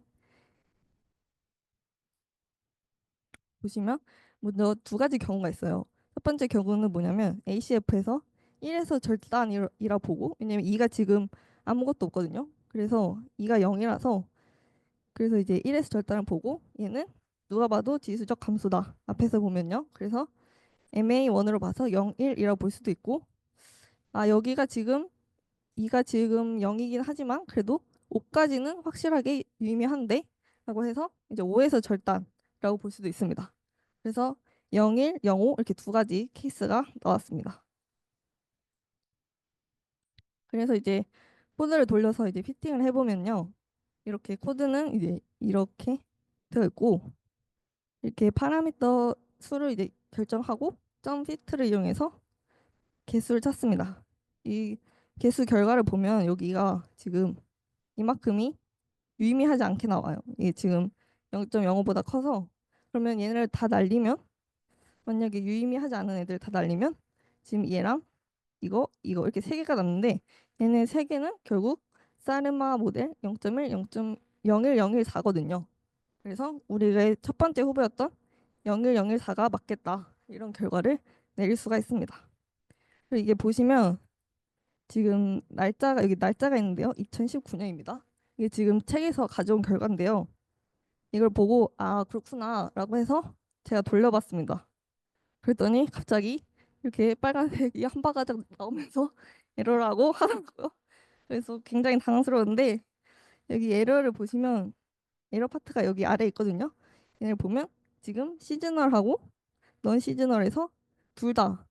보시면 먼저 두 가지 경우가 있어요. 첫 번째 경우는 뭐냐면 ACF에서 1에서 절단이라 보고 왜냐면 2가 지금 아무것도 없거든요. 그래서 2가 0이라서 그래서 이제 1에서 절단을 보고 얘는 누가 봐도 지수적 감소다. 앞에서 보면요. 그래서 MA1으로 봐서 0, 1이라고 볼 수도 있고 아 여기가 지금 2가 지금 0이긴 하지만 그래도 5까지는 확실하게 유의미한데 라고 해서 이제 5에서 절단이라고 볼 수도 있습니다. 그래서 01, 05 이렇게 두 가지 케이스가 나왔습니다. 그래서 이제 코드를 돌려서 이제 피팅을 해보면요. 이렇게 코드는 이제 이렇게 되어 있고 이렇게 파라미터 수를 이제 결정하고 점 피트를 이용해서 개수를 찾습니다. 이 개수 결과를 보면 여기가 지금 이만큼이 유의미하지 않게 나와요. 이게 지금 0.05보다 커서 그러면 얘네를 다 날리면 만약에 유의미하지 않은 애들 다 날리면 지금 얘랑 이거 이렇게 세 개가 남는데 얘네 세 개는 결국 사르마 모델 0.1, 0.01014거든요. 그래서 우리가 첫 번째 후보였던 01014가 맞겠다 이런 결과를 내릴 수가 있습니다. 그리고 이게 보시면 지금 날짜가 여기 날짜가 있는데요. 2019년입니다. 이게 지금 책에서 가져온 결과인데요. 이걸 보고 아 그렇구나라고 해서 제가 돌려봤습니다. 그랬더니 갑자기 이렇게 빨간색이 한 바가닥 나오면서 에러라고 하더라고요. 그래서 굉장히 당황스러운데 여기 에러를 보시면 에러 파트가 여기 아래 있거든요. 얘를 보면 지금 시즈널하고 넌 시즈널에서 둘 다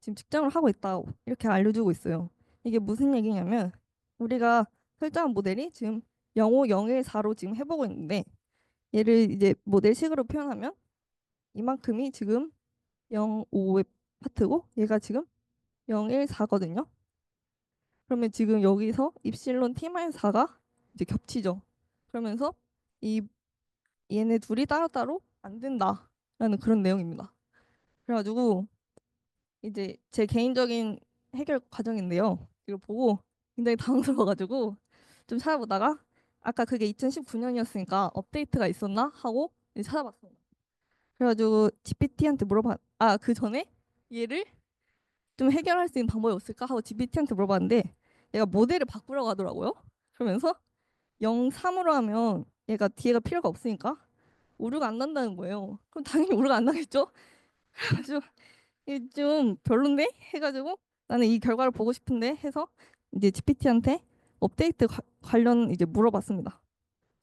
지금 측정을 하고 있다고 이렇게 알려주고 있어요. 이게 무슨 얘기냐면 우리가 설정한 모델이 지금 05, 014로 지금 해보고 있는데 얘를 이제 모델식으로 표현하면 이만큼이 지금 05의 파트고 얘가 지금 014거든요. 그러면 지금 여기서 입실론 T-4가 이제 겹치죠. 그러면서 이 얘네 둘이 따로따로 안 된다라는 그런 내용입니다. 그래가지고 이제 제 개인적인 해결 과정인데요. 이걸 보고 굉장히 당황스러워가지고 좀 찾아보다가 아까 그게 2019년이었으니까 업데이트가 있었나 하고 이제 찾아봤습니다. 그래가지고 GPT한테 물어봤 그 전에 얘를 좀 해결할 수 있는 방법이 없을까 하고 GPT한테 물어봤는데 얘가 모델을 바꾸라고 하더라고요. 그러면서 03으로 하면 얘가 뒤에가 필요가 없으니까 오류가 안 난다는 거예요. 그럼 당연히 오류가 안 나겠죠? 그래가지고 이게 좀 별론데 해가지고 나는 이 결과를 보고 싶은데 해서 이제 GPT한테 업데이트 관련 이제 물어봤습니다.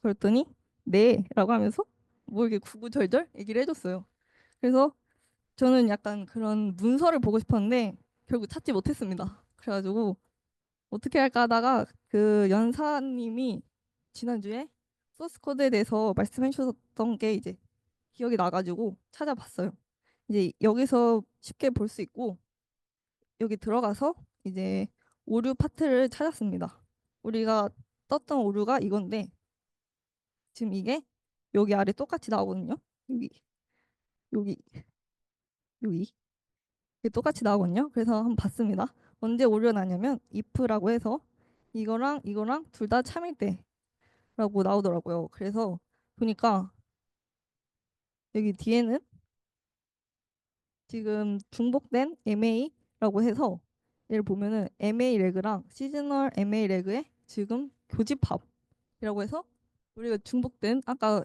그랬더니 네라고 하면서 뭐 이렇게 구구절절 얘기를 해줬어요. 그래서 저는 약간 그런 문서를 보고 싶었는데 결국 찾지 못했습니다. 그래가지고 어떻게 할까 하다가 그 연사님이 지난주에 소스 코드에 대해서 말씀해 주셨던 게 이제 기억이 나가지고 찾아봤어요. 이제 여기서 쉽게 볼 수 있고 여기 들어가서 이제 오류 파트를 찾았습니다. 우리가 떴던 오류가 이건데 지금 이게 여기 아래 똑같이 나오거든요. 여기 여기 여기 이게 똑같이 나오거든요. 그래서 한번 봤습니다. 언제 오류가 나냐면 if라고 해서 이거랑 둘 다 참일 때라고 나오더라고요. 그래서 보니까 여기 뒤에는 지금 중복된 MA라고 해서 얘를 보면은 MA 레그랑 시즈널 MA 레그의 지금 교집합이라고 해서 우리가 중복된 아까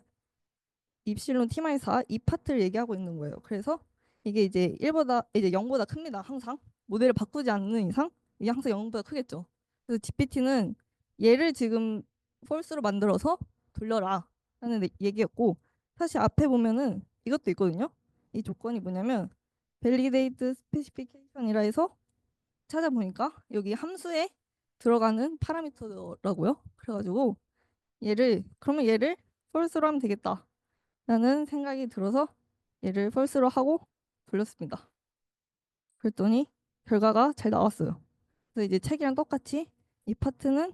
입실론 T-4 이 파트를 얘기하고 있는 거예요. 그래서 이게 이제 1보다 이제 0보다 큽니다. 항상 모델을 바꾸지 않는 이상 이게 항상 0보다 크겠죠. 그래서 GPT는 얘를 지금 폴스로 만들어서 돌려라 하는 얘기였고 사실 앞에 보면은 이것도 있거든요. 이 조건이 뭐냐면 validate specification이라 해서 찾아보니까 여기 함수에 들어가는 파라미터라고요. 그래가지고 그러면 얘를 false로 하면 되겠다. 라는 생각이 들어서 얘를 펄스로 하고 돌렸습니다. 그랬더니 결과가 잘 나왔어요. 그래서 이제 책이랑 똑같이 이 파트는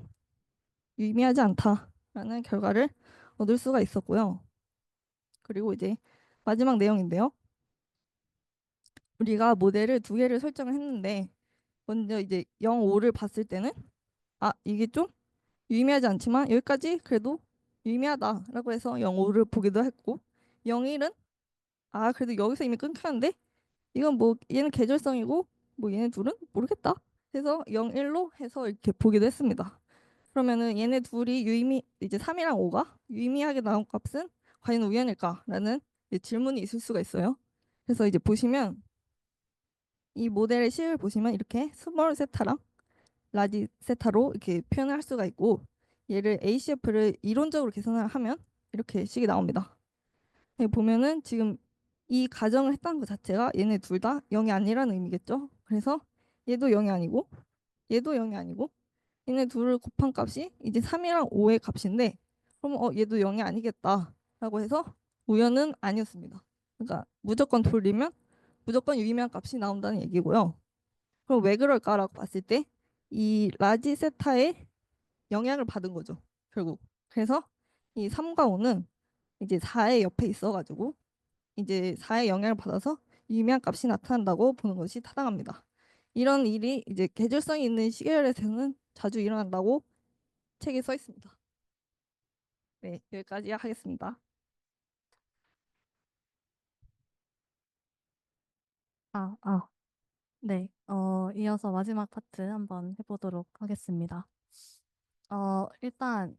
유의미하지 않다라는 결과를 얻을 수가 있었고요. 그리고 이제 마지막 내용인데요. 우리가 모델을 두 개를 설정을 했는데 먼저 이제 0, 5를 봤을 때는 이게 좀 유의미하지 않지만 여기까지 그래도 유의미하다라고 해서 0, 5를 보기도 했고 0, 1은 그래도 여기서 이미 끊겼는데 이건 뭐 얘는 계절성이고 뭐 얘네 둘은 모르겠다 해서 0, 1로 해서 이렇게 보기도 했습니다. 그러면은 얘네 둘이 이제 3이랑 5가 유의미하게 나온 값은 과연 우연일까라는 이제 질문이 있을 수가 있어요. 그래서 이제 보시면 이 모델의 식을 보시면 이렇게 스몰 세타랑 라지 세타로 이렇게 표현을 할 수가 있고 얘를 ACF를 이론적으로 계산을 하면 이렇게 식이 나옵니다. 여기 보면은 지금 이 가정을 했다는 것 자체가 얘네 둘 다 0이 아니라는 의미겠죠. 그래서 얘도 0이 아니고 얘도 0이 아니고 얘네 둘을 곱한 값이 이제 3이랑 5의 값인데 그럼 얘도 0이 아니겠다라고 해서 우연은 아니었습니다. 그러니까 무조건 돌리면 무조건 유의미한 값이 나온다는 얘기고요. 그럼 왜 그럴까라고 봤을 때 이 라지 세타의 영향을 받은 거죠. 결국. 그래서 이 3과 5는 이제 4의 옆에 있어가지고 이제 4의 영향을 받아서 유의미한 값이 나타난다고 보는 것이 타당합니다. 이런 일이 이제 계절성이 있는 시계열에서는 자주 일어난다고 책에 써 있습니다. 네, 여기까지 하겠습니다. 아, 아, 네. 이어서 마지막 파트 한번 해보도록 하겠습니다. 일단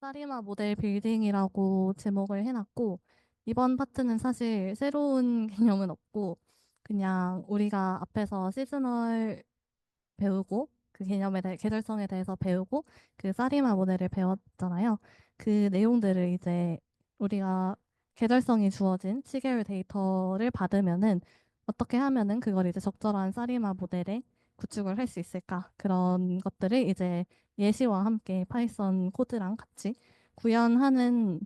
사리마 모델 빌딩이라고 제목을 해놨고, 이번 파트는 사실 새로운 개념은 없고, 그냥 우리가 앞에서 시즈널 배우고, 그 개념에 대해, 계절성에 대해서 배우고, 그 사리마 모델을 배웠잖아요. 그 내용들을 이제 우리가 계절성이 주어진 시계열 데이터를 받으면은 어떻게 하면은 그걸 이제 적절한 사리마 모델에 구축을 할 수 있을까? 그런 것들을 이제 예시와 함께 파이썬 코드랑 같이 구현하는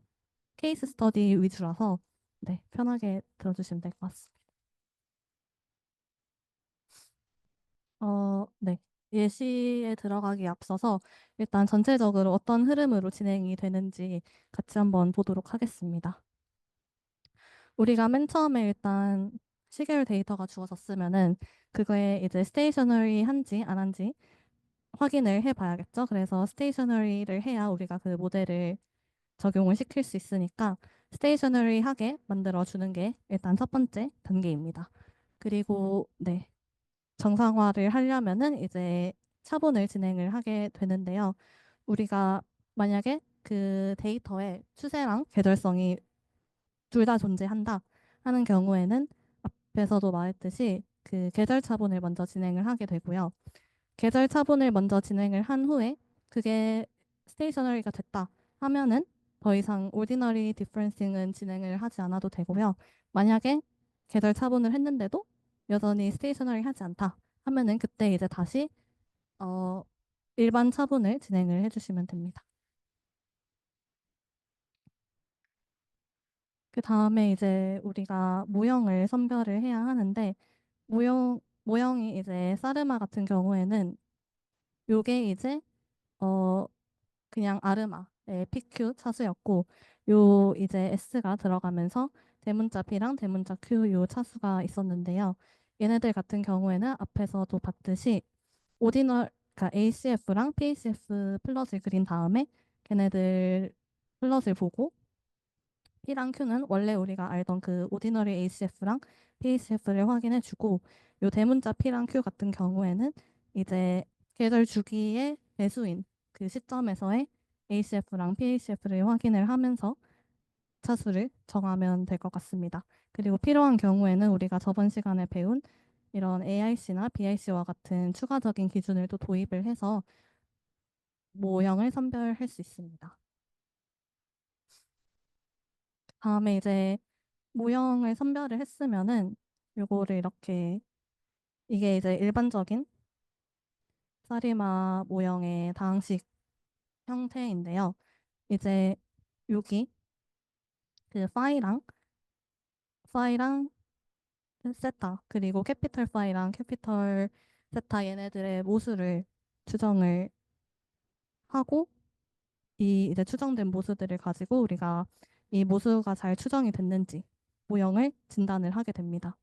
케이스 스터디 위주라서 네, 편하게 들어주시면 될 것 같습니다. 네. 예시에 들어가기 앞서서 일단 전체적으로 어떤 흐름으로 진행이 되는지 같이 한번 보도록 하겠습니다. 우리가 맨 처음에 일단 시계열 데이터가 주어졌으면은 그거에 이제 스테이셔너리 한지 안 한지 확인을 해봐야겠죠. 그래서 스테이셔너리를 해야 우리가 그 모델을 적용을 시킬 수 있으니까 스테이셔너리하게 만들어주는 게 일단 첫 번째 단계입니다. 그리고 네, 정상화를 하려면은 이제 차분을 진행을 하게 되는데요. 우리가 만약에 그 데이터의 추세랑 계절성이 둘 다 존재한다 하는 경우에는 앞에서도 말했듯이 그 계절 차분을 먼저 진행을 하게 되고요. 계절 차분을 먼저 진행을 한 후에 그게 스테이셔너리가 됐다 하면은 더 이상 오디너리 디퍼런싱은 진행을 하지 않아도 되고요. 만약에 계절 차분을 했는데도 여전히 스테이셔너리 하지 않다 하면은 그때 이제 다시 어, 일반 차분을 진행을 해주시면 됩니다. 그 다음에 이제 우리가 모형을 선별을 해야 하는데 모형이 이제 사르마 같은 경우에는 요게 이제 어, 그냥 아르마의 PQ 차수였고 요 이제 S가 들어가면서 대문자 P랑 대문자 Q 요 차수가 있었는데요. 얘네들 같은 경우에는 앞에서도 봤듯이 오디널 그러니까 ACF랑 PACF 플롯을 그린 다음에 걔네들 플롯을 보고 P랑 Q는 원래 우리가 알던 그 오디너리 ACF랑 PACF를 확인해주고 요 대문자 P랑 Q 같은 경우에는 이제 계절 주기의 배수인 그 시점에서의 ACF랑 PACF를 확인을 하면서 차수를 정하면 될 것 같습니다. 그리고 필요한 경우에는 우리가 저번 시간에 배운 이런 AIC나 BIC와 같은 추가적인 기준을 또 도입을 해서 모형을 선별할 수 있습니다. 다음에 이제 모형을 선별을 했으면은 요거를 이렇게 이게 이제 일반적인 사리마 모형의 다항식 형태인데요. 이제 여기 그 파이랑 세타 그리고 캐피털 파이랑 캐피털 세타 얘네들의 모수를 추정을 하고 이 이제 추정된 모수들을 가지고 우리가 이 모수가 잘 추정이 됐는지 모형을 진단을 하게 됩니다.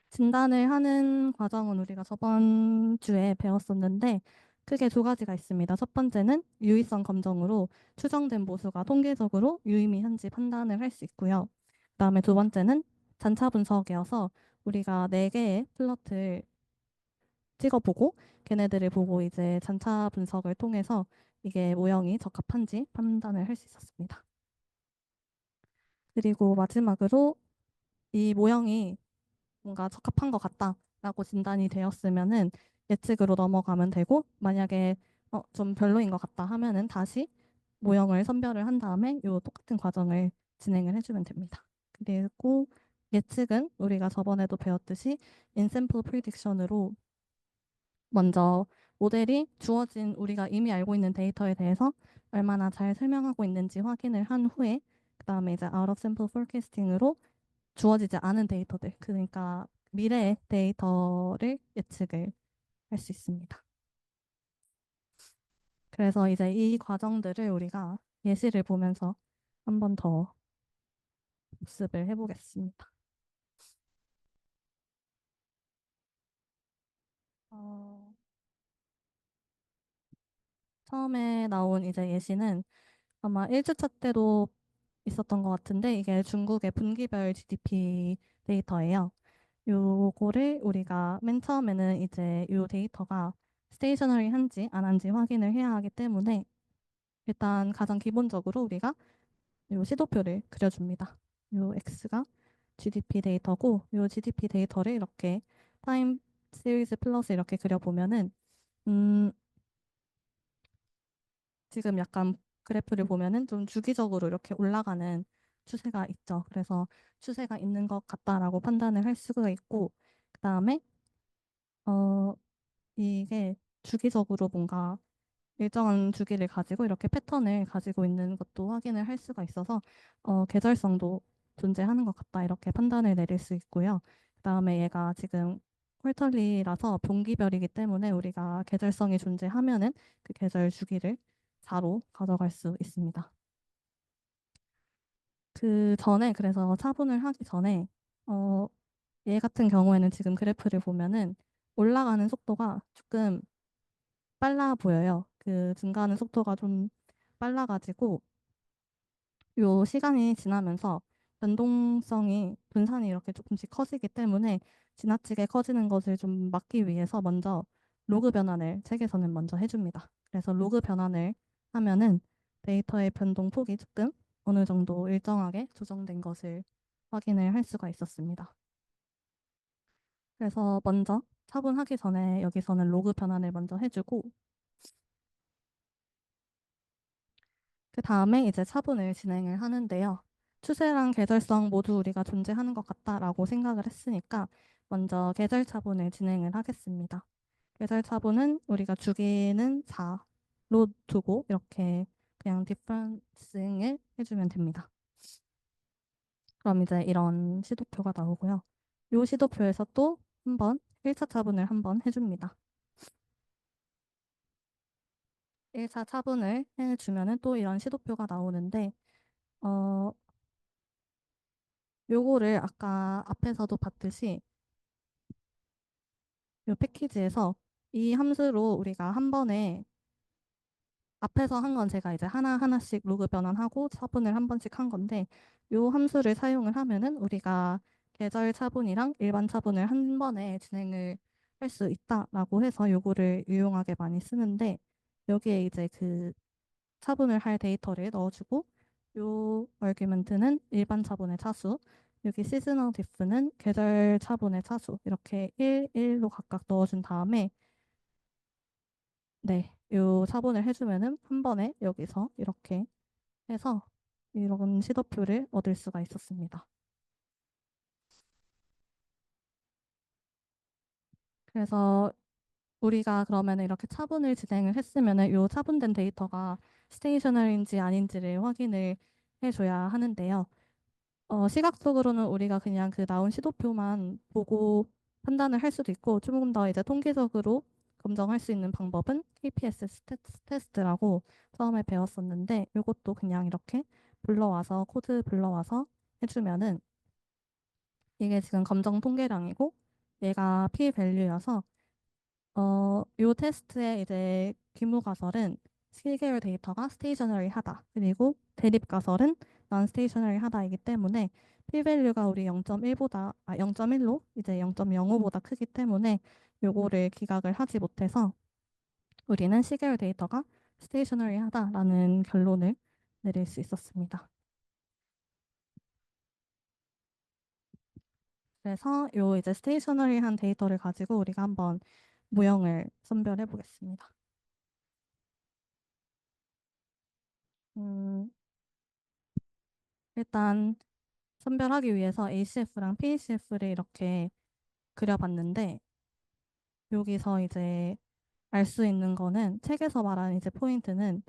진단을 하는 과정은 우리가 저번 주에 배웠었는데 크게 두 가지가 있습니다. 첫 번째는 유의성 검정으로 추정된 모수가 통계적으로 유의미한지 판단을 할 수 있고요. 그다음에 두 번째는 잔차 분석이어서 우리가 네 개의 플롯을 찍어보고 걔네들을 보고 이제 잔차 분석을 통해서 이게 모형이 적합한지 판단을 할 수 있었습니다. 그리고 마지막으로 이 모형이 뭔가 적합한 것 같다라고 진단이 되었으면은 예측으로 넘어가면 되고 만약에 좀 별로인 것 같다 하면은 다시 모형을 선별을 한 다음에 요 똑같은 과정을 진행을 해주면 됩니다. 그리고 예측은 우리가 저번에도 배웠듯이 인샘플 프리딕션으로 먼저 모델이 주어진 우리가 이미 알고 있는 데이터에 대해서 얼마나 잘 설명하고 있는지 확인을 한 후에 그다음에 이제 out of sample forecasting으로 주어지지 않은 데이터들, 그러니까 미래의 데이터를 예측을 할 수 있습니다. 그래서 이제 이 과정들을 우리가 예시를 보면서 한 번 더 복습을 해보겠습니다. 어, 처음에 나온 이제 예시는 아마 1주차 때도 있었던 것 같은데 이게 중국의 분기별 GDP 데이터예요. 요거를 우리가 맨 처음에는 이제 요 데이터가 스테이셔너리한지 안 한지 확인을 해야 하기 때문에 일단 가장 기본적으로 우리가 요 시도표를 그려줍니다. 요 X가 GDP 데이터고 요 GDP 데이터를 이렇게 타임 시리즈 플러스 이렇게 그려보면은 음, 지금 약간 그래프를 보면은 좀 주기적으로 이렇게 올라가는 추세가 있죠. 그래서 추세가 있는 것 같다라고 판단을 할 수가 있고 그다음에 어 이게 주기적으로 뭔가 일정한 주기를 가지고 이렇게 패턴을 가지고 있는 것도 확인을 할 수가 있어서 계절성도 존재하는 것 같다 이렇게 판단을 내릴 수 있고요. 그다음에 얘가 지금 쿼터리라서 분기별이기 때문에 우리가 계절성이 존재하면은 그 계절 주기를 4로 가져갈 수 있습니다. 그 전에 그래서 차분을 하기 전에 어, 얘 같은 경우에는 지금 그래프를 보면은 올라가는 속도가 조금 빨라 보여요. 그 증가하는 속도가 좀 빨라가지고 요 시간이 지나면서 변동성이 분산이 이렇게 조금씩 커지기 때문에 지나치게 커지는 것을 좀 막기 위해서 먼저 로그 변환을 책에서는 먼저 해줍니다. 그래서 로그 변환을 하면은 데이터의 변동폭이 조금 어느 정도 일정하게 조정된 것을 확인을 할 수가 있었습니다. 그래서 먼저 차분하기 전에 여기서는 로그 변환을 먼저 해주고 그 다음에 이제 차분을 진행을 하는데요. 추세랑 계절성 모두 우리가 존재하는 것 같다라고 생각을 했으니까 먼저 계절 차분을 진행을 하겠습니다. 계절 차분은 우리가 주기는 4로 두고 이렇게 그냥 디퍼런싱을 해주면 됩니다. 그럼 이제 이런 시도표가 나오고요. 이 시도표에서 또 한번 1차 차분을 한번 해줍니다. 1차 차분을 해주면은 또 이런 시도표가 나오는데 어, 요거를 아까 앞에서도 봤듯이 요 패키지에서 이 함수로 우리가 한 번에 앞에서 한 건 제가 이제 하나하나씩 로그 변환하고 차분을 한 번씩 한 건데 요 함수를 사용을 하면은 우리가 계절 차분이랑 일반 차분을 한 번에 진행을 할 수 있다라고 해서 요거를 유용하게 많이 쓰는데 여기에 이제 그 차분을 할 데이터를 넣어주고 요 얼규먼트는 일반 차분의 차수 여기 시즈널 diff는 계절 차분의 차수 이렇게 1, 1로 각각 넣어준 다음에 네, 요 차분을 해주면은 한 번에 여기서 이렇게 해서 이런 시도표를 얻을 수가 있었습니다. 그래서 우리가 그러면 이렇게 차분을 진행을 했으면은 요 차분된 데이터가 스테이셔널인지 아닌지를 확인을 해줘야 하는데요. 시각적으로는 우리가 그냥 그 나온 시도표만 보고 판단을 할 수도 있고 조금 더 이제 통계적으로 검정할 수 있는 방법은 KPS 테스트라고 처음에 배웠었는데 이것도 그냥 이렇게 불러와서 코드 불러와서 해주면은 이게 지금 검정 통계량이고 얘가 p 밸류여서 요 테스트의 이제 귀무 가설은 실계열 데이터가 스테이셔너리 하다. 그리고 대립 가설은 non 스테이셔너리 하다이기 때문에 p 밸류가 우리 0.1보다 0.1로 이제 0.05보다 크기 때문에 요거를 기각을 하지 못해서 우리는 시계열 데이터가 스테이셔너리 하다라는 결론을 내릴 수 있었습니다. 그래서 요 이제 스테이셔너리한 데이터를 가지고 우리가 한번 모형을 선별해 보겠습니다. 일단 선별하기 위해서 ACF랑 PECF를 이렇게 그려봤는데 여기서 이제 알 수 있는 거는 책에서 말하는 이제 포인트는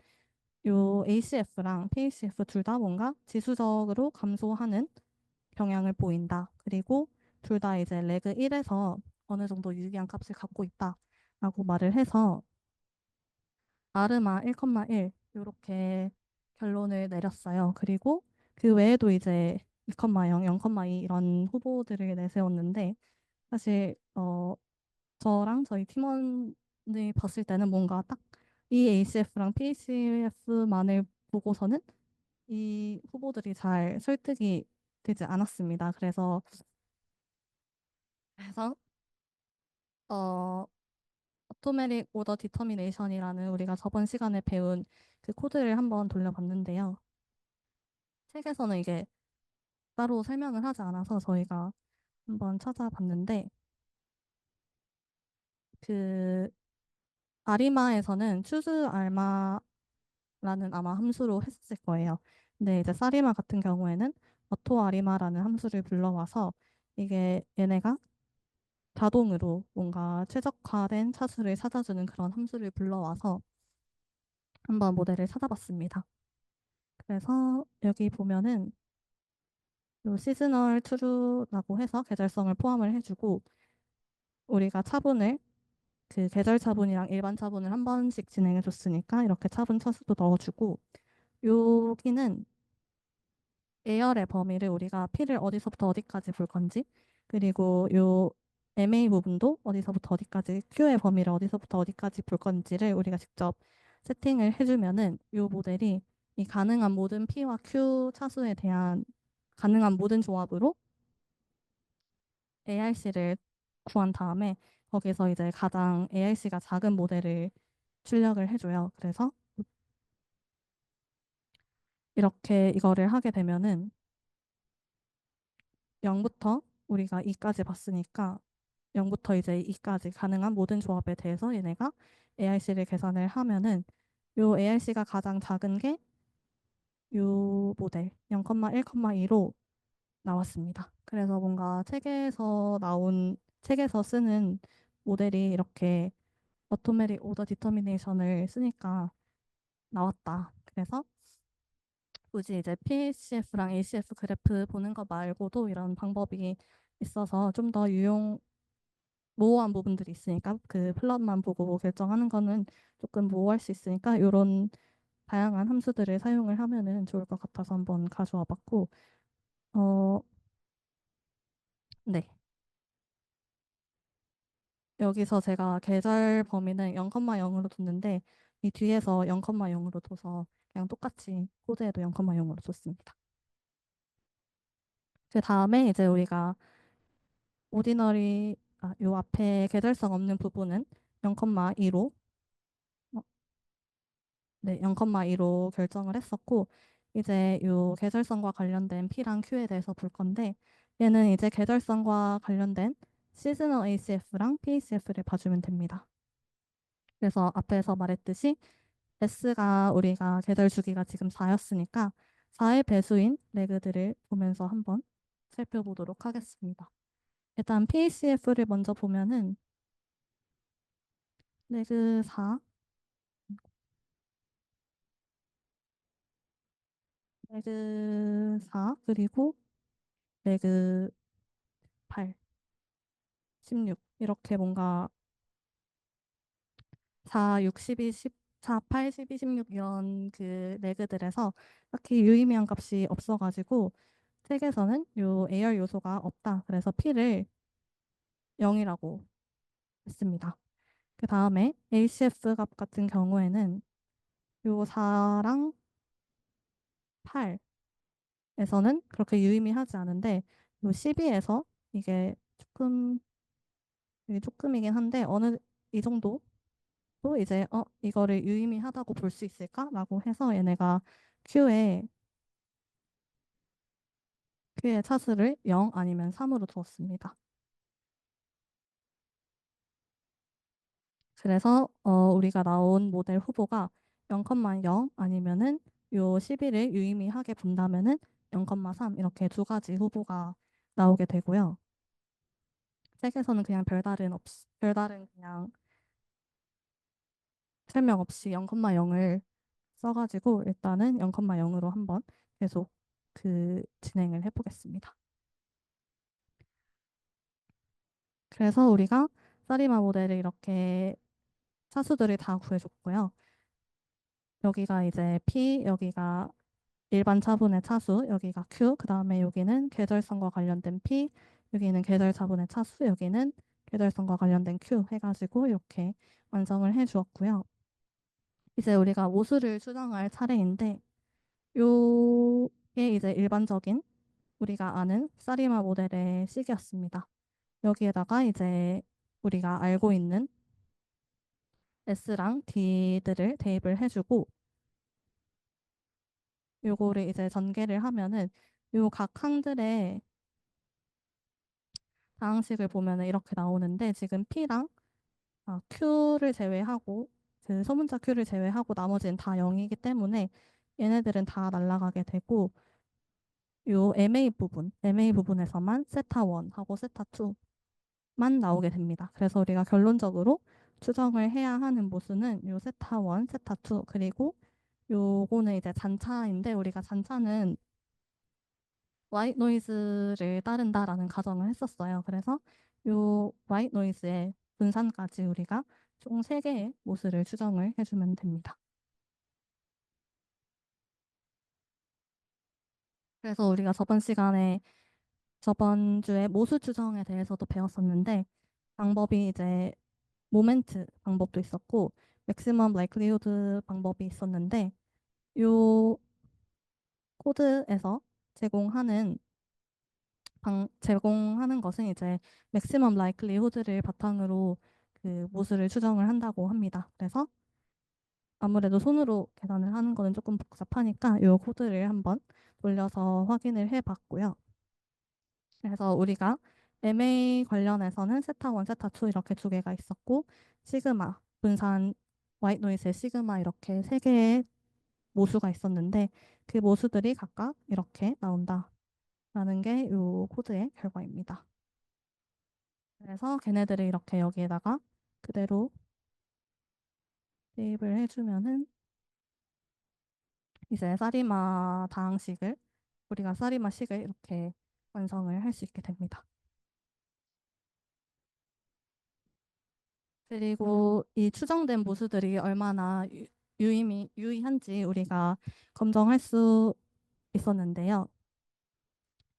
요 ACF랑 PECF 둘 다 뭔가 지수적으로 감소하는 경향을 보인다. 그리고 둘 다 이제 레그 1에서 어느 정도 유의한 값을 갖고 있다라고 말을 해서 아르마 1,1 이렇게 결론을 내렸어요. 그리고 그 외에도 이제 2,0, 0,2 이런 후보들을 내세웠는데 사실 저랑 저희 팀원이 봤을 때는 뭔가 딱 이 ACF랑 PACF만을 보고서는 이 후보들이 잘 설득이 되지 않았습니다. 그래서 어, automatic order determination이라는 우리가 저번 시간에 배운 그 코드를 한번 돌려봤는데요. 책에서는 이게 따로 설명을 하지 않아서 저희가 한번 찾아봤는데 그 아리마에서는 choose 알마라는 아마 함수로 했을 거예요. 근데 이제 사리마 같은 경우에는 auto 아리마라는 함수를 불러와서 이게 얘네가 자동으로 뭔가 최적화된 차수를 찾아주는 그런 함수를 불러와서 한번 모델을 찾아봤습니다. 그래서 여기 보면은 요 시즈널 true라고 해서 계절성을 포함을 해주고 우리가 차분을 그 계절 차분이랑 일반 차분을 한 번씩 진행해 줬으니까 이렇게 차분 차수도 넣어주고 여기는 예열의 범위를 우리가 P를 어디서부터 어디까지 볼 건지 그리고 요 MA 부분도 어디서부터 어디까지 Q의 범위를 어디서부터 어디까지 볼 건지를 우리가 직접 세팅을 해주면은 요 모델이 이 가능한 모든 P와 Q 차수에 대한 가능한 모든 조합으로 ARC를 구한 다음에 거기서 이제 가장 ARC가 작은 모델을 출력을 해줘요. 그래서 이렇게 이거를 하게 되면은 0부터 우리가 2까지 봤으니까 0부터 이제 2까지 가능한 모든 조합에 대해서 얘네가 ARC를 계산을 하면은 요 ARC가 가장 작은 게 요 모델 0,1,2로 나왔습니다. 그래서 뭔가 책에서 쓰는 모델이 이렇게 automatic order determination을 쓰니까 나왔다. 그래서 굳이 이제 PCF랑 ACF 그래프 보는 거 말고도 이런 방법이 있어서 좀 더 모호한 부분들이 있으니까 그 플롯만 보고 결정하는 거는 조금 모호할 수 있으니까 이런 다양한 함수들을 사용을 하면은 좋을 것 같아서 한번 가져와 봤고 어, 네. 여기서 제가 계절 범위는 0,0으로 뒀는데 이 뒤에서 0,0으로 둬서 그냥 똑같이 코드에도 0,0으로 뒀습니다. 그 다음에 이제 우리가 요 앞에 계절성 없는 부분은 0,2로 네, 0,2로 결정을 했었고 이제 요 계절성과 관련된 P랑 Q에 대해서 볼 건데 얘는 이제 계절성과 관련된 시즈널 ACF랑 PACF를 봐주면 됩니다. 그래서 앞에서 말했듯이 S가 우리가 계절 주기가 지금 4였으니까 4의 배수인 레그들을 보면서 한번 살펴보도록 하겠습니다. 일단 PACF를 먼저 보면은 레그 4, 레그 4 그리고 레그 8, 16 이렇게 뭔가 4, 6, 12, 14, 8, 12, 16 이런 그 레그들에서 딱히 유의미한 값이 없어가지고 책에서는 요 AR 요소가 없다. 그래서 P를 0이라고 했습니다. 그 다음에 ACF 값 같은 경우에는 요 4랑 8에서는 그렇게 유의미하지 않은데 요 12에서 이게 조금이긴 한데 어느 이 정도 또 이제 이거를 유의미하다고 볼 수 있을까라고 해서 얘네가 Q에 Q의 차수를 0 아니면 3으로 두었습니다. 그래서 우리가 나온 모델 후보가 0,0 아니면은 요 11을 유의미하게 본다면은 0,3 이렇게 두 가지 후보가 나오게 되고요. 책에서는 그냥 별다른 그냥 설명 없이 0,0을 써가지고 일단은 0,0으로 한번 계속 진행을 해보겠습니다. 그래서 우리가 사리마 모델을 이렇게 차수들을 다 구해줬고요. 여기가 이제 P, 여기가 일반 차분의 차수, 여기가 Q, 그 다음에 여기는 계절성과 관련된 P, 여기는 계절 차분의 차수, 여기는 계절성과 관련된 Q 해가지고 이렇게 완성을 해주었고요. 이제 우리가 모수를 추정할 차례인데 요게 이제 일반적인 우리가 아는 사리마 모델의 식이었습니다. 여기에다가 이제 우리가 알고 있는 S랑 D들을 대입을 해주고 요거를 이제 전개를 하면은 요 각 항들의 다항식을 보면은 이렇게 나오는데 지금 P랑 Q를 제외하고 그 소문자 Q를 제외하고 나머지는 다 0이기 때문에 얘네들은 다 날아가게 되고 요 MA 부분에서만 세타 1하고 세타 2만 나오게 됩니다. 그래서 우리가 결론적으로 추정을 해야 하는 모수는 요 세타 1, 세타 2 그리고 요거는 이제 잔차인데 우리가 잔차는 화이트 노이즈를 따른다라는 가정을 했었어요. 그래서 요 화이트 노이즈의 분산까지 우리가 총 3개의 모수를 추정을 해주면 됩니다. 그래서 우리가 저번 주에 모수 추정에 대해서도 배웠었는데 방법이 이제 모멘트 방법도 있었고 맥시멈 라이클리후드 방법이 있었는데 요 코드에서 제공하는 것은 이제 맥시멈 라이클리후드를 바탕으로 그 모수를 추정을 한다고 합니다. 그래서 아무래도 손으로 계산을 하는 거는 조금 복잡하니까 요 코드를 한번 돌려서 확인을 해봤고요. 그래서 우리가 MA 관련해서는 세타 1, 세타 2 이렇게 두 개가 있었고 시그마, 분산 화이트 노이즈의 시그마 이렇게 3개의 모수가 있었는데 그 모수들이 각각 이렇게 나온다라는 게 이 코드의 결과입니다. 그래서 걔네들을 이렇게 여기에다가 그대로 대입을 해주면은 이제 우리가 사리마식을 이렇게 완성을 할 수 있게 됩니다. 그리고 이 추정된 모수들이 얼마나 유의한지 우리가 검증할 수 있었는데요.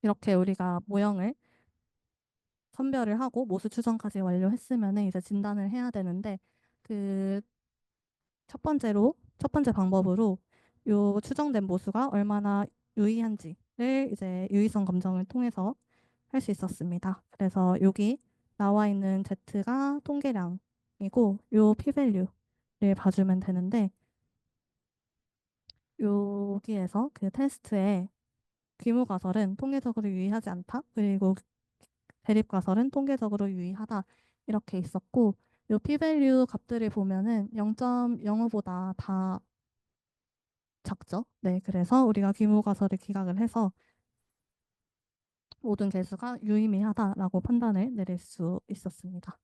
이렇게 우리가 모형을 선별을 하고 모수 추정까지 완료했으면 이제 진단을 해야 되는데 그 첫 번째 방법으로 요 추정된 모수가 얼마나 유의한지를 이제 유의성 검정을 통해서 할 수 있었습니다. 그래서 여기 나와 있는 Z가 통계량이고 요 p-value를 봐주면 되는데 여기에서 그 테스트에 귀무 가설은 통계적으로 유의하지 않다. 그리고 대립 가설은 통계적으로 유의하다. 이렇게 있었고 요 p-value 값들을 보면은 0.05보다 다 작죠. 네, 그래서 우리가 귀무 가설을 기각을 해서 모든 개수가 유의미하다라고 판단을 내릴 수 있었습니다.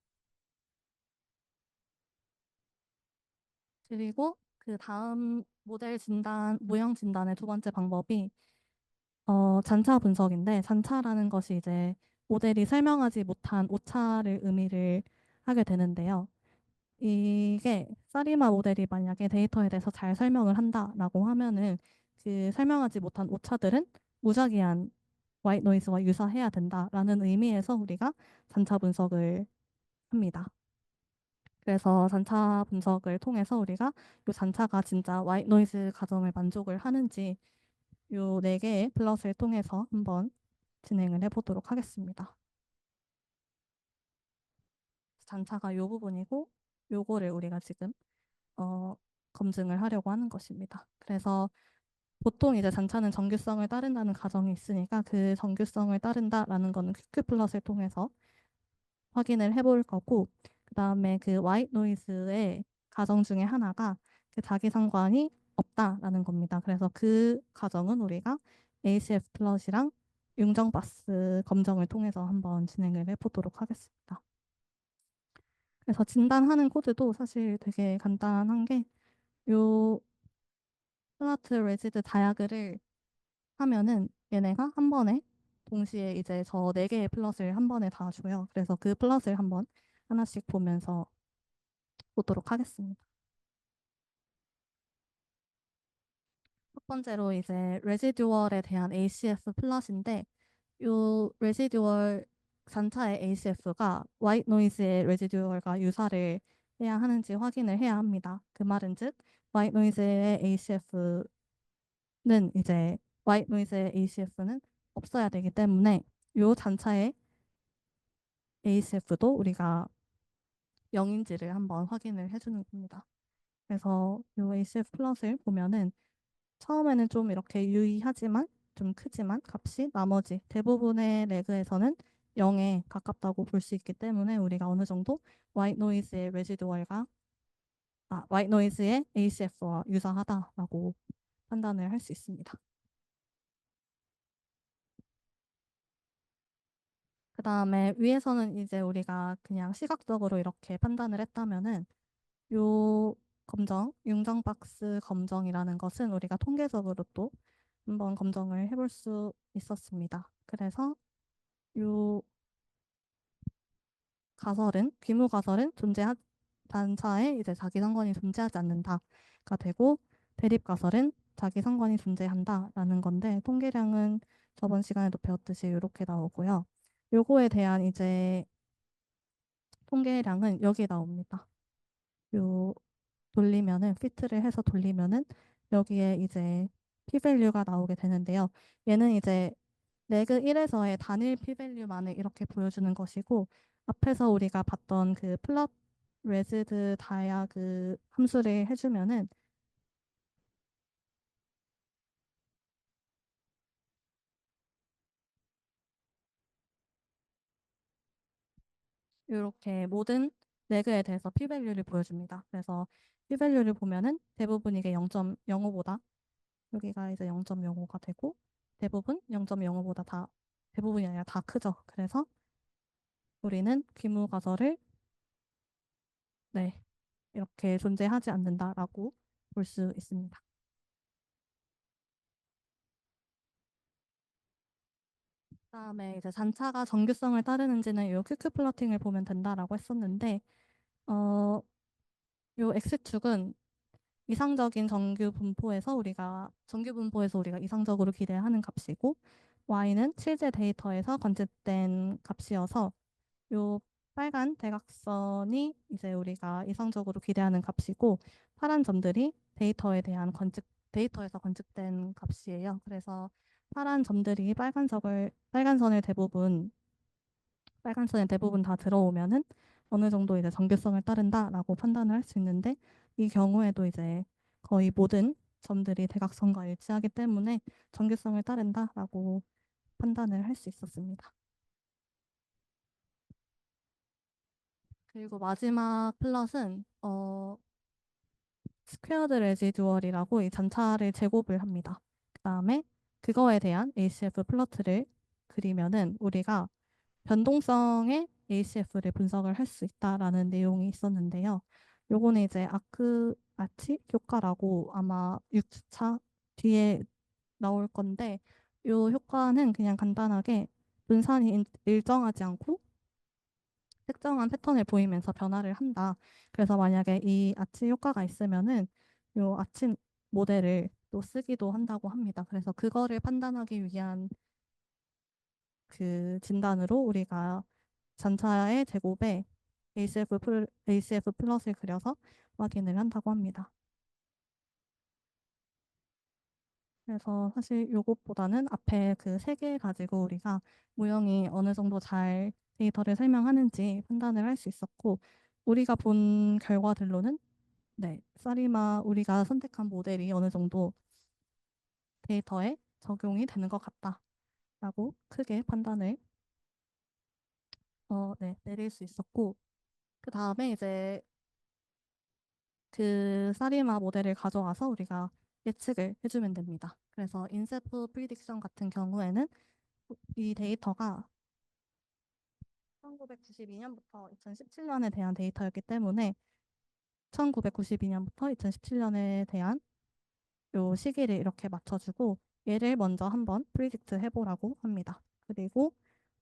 그리고 그 다음 모형 진단의 두 번째 방법이 잔차 분석인데 잔차라는 것이 이제 모델이 설명하지 못한 오차를 의미를 하게 되는데요. 이게 사리마 모델이 만약에 데이터에 대해서 잘 설명을 한다라고 하면은 그 설명하지 못한 오차들은 무작위한 화이트 노이즈와 유사해야 된다라는 의미에서 우리가 잔차 분석을 합니다. 그래서 잔차 분석을 통해서 우리가 이 잔차가 진짜 화이트 노이즈 가정을 만족을 하는지 요 네 개의 플롯을 통해서 한번 진행을 해보도록 하겠습니다. 잔차가 요 부분이고 요거를 우리가 지금 검증을 하려고 하는 것입니다. 그래서 보통 이제 잔차는 정규성을 따른다는 가정이 있으니까 그 정규성을 따른다라는 거는 퀵 플롯을 통해서 확인을 해볼 거고, 그 다음에 그 화이트 노이즈의 가정 중에 하나가 그 자기 상관이 없다라는 겁니다. 그래서 그 가정은 우리가 ACF 플롯이랑 융정바스 검정을 통해서 한번 진행을 해보도록 하겠습니다. 그래서 진단하는 코드도 사실 되게 간단한 게 요 플라트 레지드 다이아그를 하면은 얘네가 한 번에 동시에 이제 저 네 개의 플롯을 한 번에 다 줘요. 그래서 그 플롯을 한번 하나씩 보면서 보도록 하겠습니다. 첫 번째로 이제 레지듀얼에 대한 ACF 플롯인데 요 레지듀얼 잔차의 ACF가 화이트 노이즈의 레지듀얼과 유사를 해야 하는지 확인을 해야 합니다. 그 말은즉 화이트 노이즈의 ACF는 이제 화이트 노이즈의 ACF는 없어야 되기 때문에 요 잔차의 ACF도 우리가 0인지를 한번 확인을 해주는 겁니다. 그래서 요 ACF 플롯을 보면은 처음에는 좀 이렇게 유의하지만 좀 크지만 값이 나머지 대부분의 레그에서는 0에 가깝다고 볼 수 있기 때문에 우리가 어느 정도 화이트 노이즈의 레지듀얼과 화이트 노이즈의 ACF와 유사하다라고 판단을 할 수 있습니다. 그 다음에 위에서는 이제 우리가 그냥 시각적으로 이렇게 판단을 했다면은 요 검정, 융정박스 검정이라는 것은 우리가 통계적으로 또 한번 검정을 해볼 수 있었습니다. 그래서 요 가설은 귀무 가설은 단차에 이제 자기 상관이 존재하지 않는다가 되고 대립 가설은 자기 상관이 존재한다라는 건데 통계량은 저번 시간에도 배웠듯이 이렇게 나오고요. 요거에 대한 이제 통계량은 여기 나옵니다. 요 돌리면은 피트를 해서 돌리면은 여기에 이제 p-밸류가 나오게 되는데요. 얘는 이제 레그 1에서의 단일 p-밸류만을 이렇게 보여주는 것이고 앞에서 우리가 봤던 그 플롯 레지드 다이아그 함수를 해주면은 이렇게 모든 레그에 대해서 p-밸류를 보여줍니다. 그래서 p-밸류를 보면은 대부분 이게 0.05보다 여기가 이제 0.05가 되고 대부분 0.05보다 다 대부분이 아니라 다 크죠. 그래서 우리는 귀무 가설을 네, 이렇게 존재하지 않는다라고 볼 수 있습니다. 그다음에 이제 잔차가 정규성을 따르는지는 요 큐큐 플러팅을 보면 된다라고 했었는데 요 X축은 이상적인 정규 분포에서 우리가 이상적으로 기대하는 값이고 Y는 실제 데이터에서 관측된 값이어서 요 빨간 대각선이 이제 우리가 이상적으로 기대하는 값이고 파란 점들이 데이터에서 관측된 값이에요. 그래서 파란 점들이 빨간 선에 대부분 다 들어오면은 어느 정도 이제 정규성을 따른다라고 판단을 할 수 있는데 이 경우에도 이제 거의 모든 점들이 대각선과 일치하기 때문에 정규성을 따른다라고 판단을 할 수 있었습니다. 그리고 마지막 플롯은 스퀘어드 레지듀얼이라고 이 잔차를 제곱을 합니다. 그다음에 그거에 대한 ACF 플러트를 그리면은 우리가 변동성의 ACF를 분석을 할 수 있다라는 내용이 있었는데요. 요거는 이제 아치 효과라고 아마 6주차 뒤에 나올 건데 요 효과는 그냥 간단하게 분산이 일정하지 않고 특정한 패턴을 보이면서 변화를 한다. 그래서 만약에 이 아치 효과가 있으면은 요 아치 모델을 또 쓰기도 한다고 합니다. 그래서 그거를 판단하기 위한 그 진단으로 우리가 전차의 제곱에 ACF 플러스를 그려서 확인을 한다고 합니다. 그래서 사실 요것보다는 앞에 그 세 개 가지고 우리가 모형이 어느 정도 잘 데이터를 설명하는지 판단을 할 수 있었고, 우리가 본 결과들로는 네, 사리마 우리가 선택한 모델이 어느 정도 데이터에 적용이 되는 것 같다라고 크게 판단을 네, 내릴 수 있었고, 그 다음에 이제 그 사리마 모델을 가져와서 우리가 예측을 해주면 됩니다. 그래서 인세프 프리딕션 같은 경우에는 이 데이터가 1992년부터 2017년에 대한 데이터였기 때문에 1992년부터 2017년에 대한 요 시기를 이렇게 맞춰주고 얘를 먼저 한번 프리딕트 해보라고 합니다. 그리고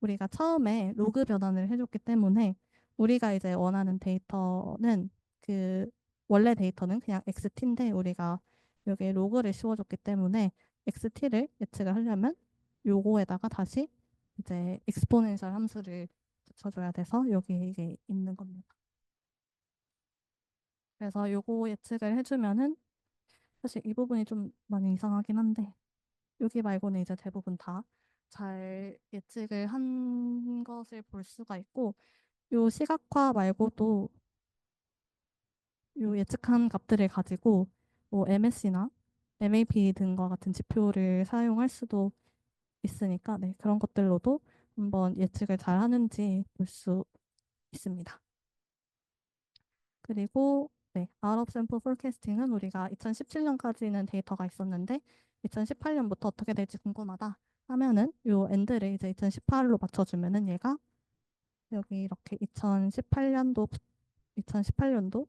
우리가 처음에 로그 변환을 해줬기 때문에 우리가 이제 원하는 데이터는 그 원래 데이터는 그냥 XT인데 우리가 여기에 로그를 씌워줬기 때문에 XT를 예측을 하려면 요거에다가 다시 이제 exponential 함수를 붙여줘야 돼서 여기 이게 있는 겁니다. 그래서 요거 예측을 해주면은 사실 이 부분이 좀 많이 이상하긴 한데 여기 말고는 이제 대부분 다 잘 예측을 한 것을 볼 수가 있고 요 시각화 말고도 요 예측한 값들을 가지고 뭐 MSC나 MAP 등과 같은 지표를 사용할 수도 있으니까 네, 그런 것들로도 한번 예측을 잘 하는지 볼 수 있습니다. 그리고 네, out of sample forecasting은 우리가 2017년까지는 데이터가 있었는데 2018년부터 어떻게 될지 궁금하다 하면은 요 엔드를 이제 2018로 맞춰주면은 얘가 여기 이렇게 2018년도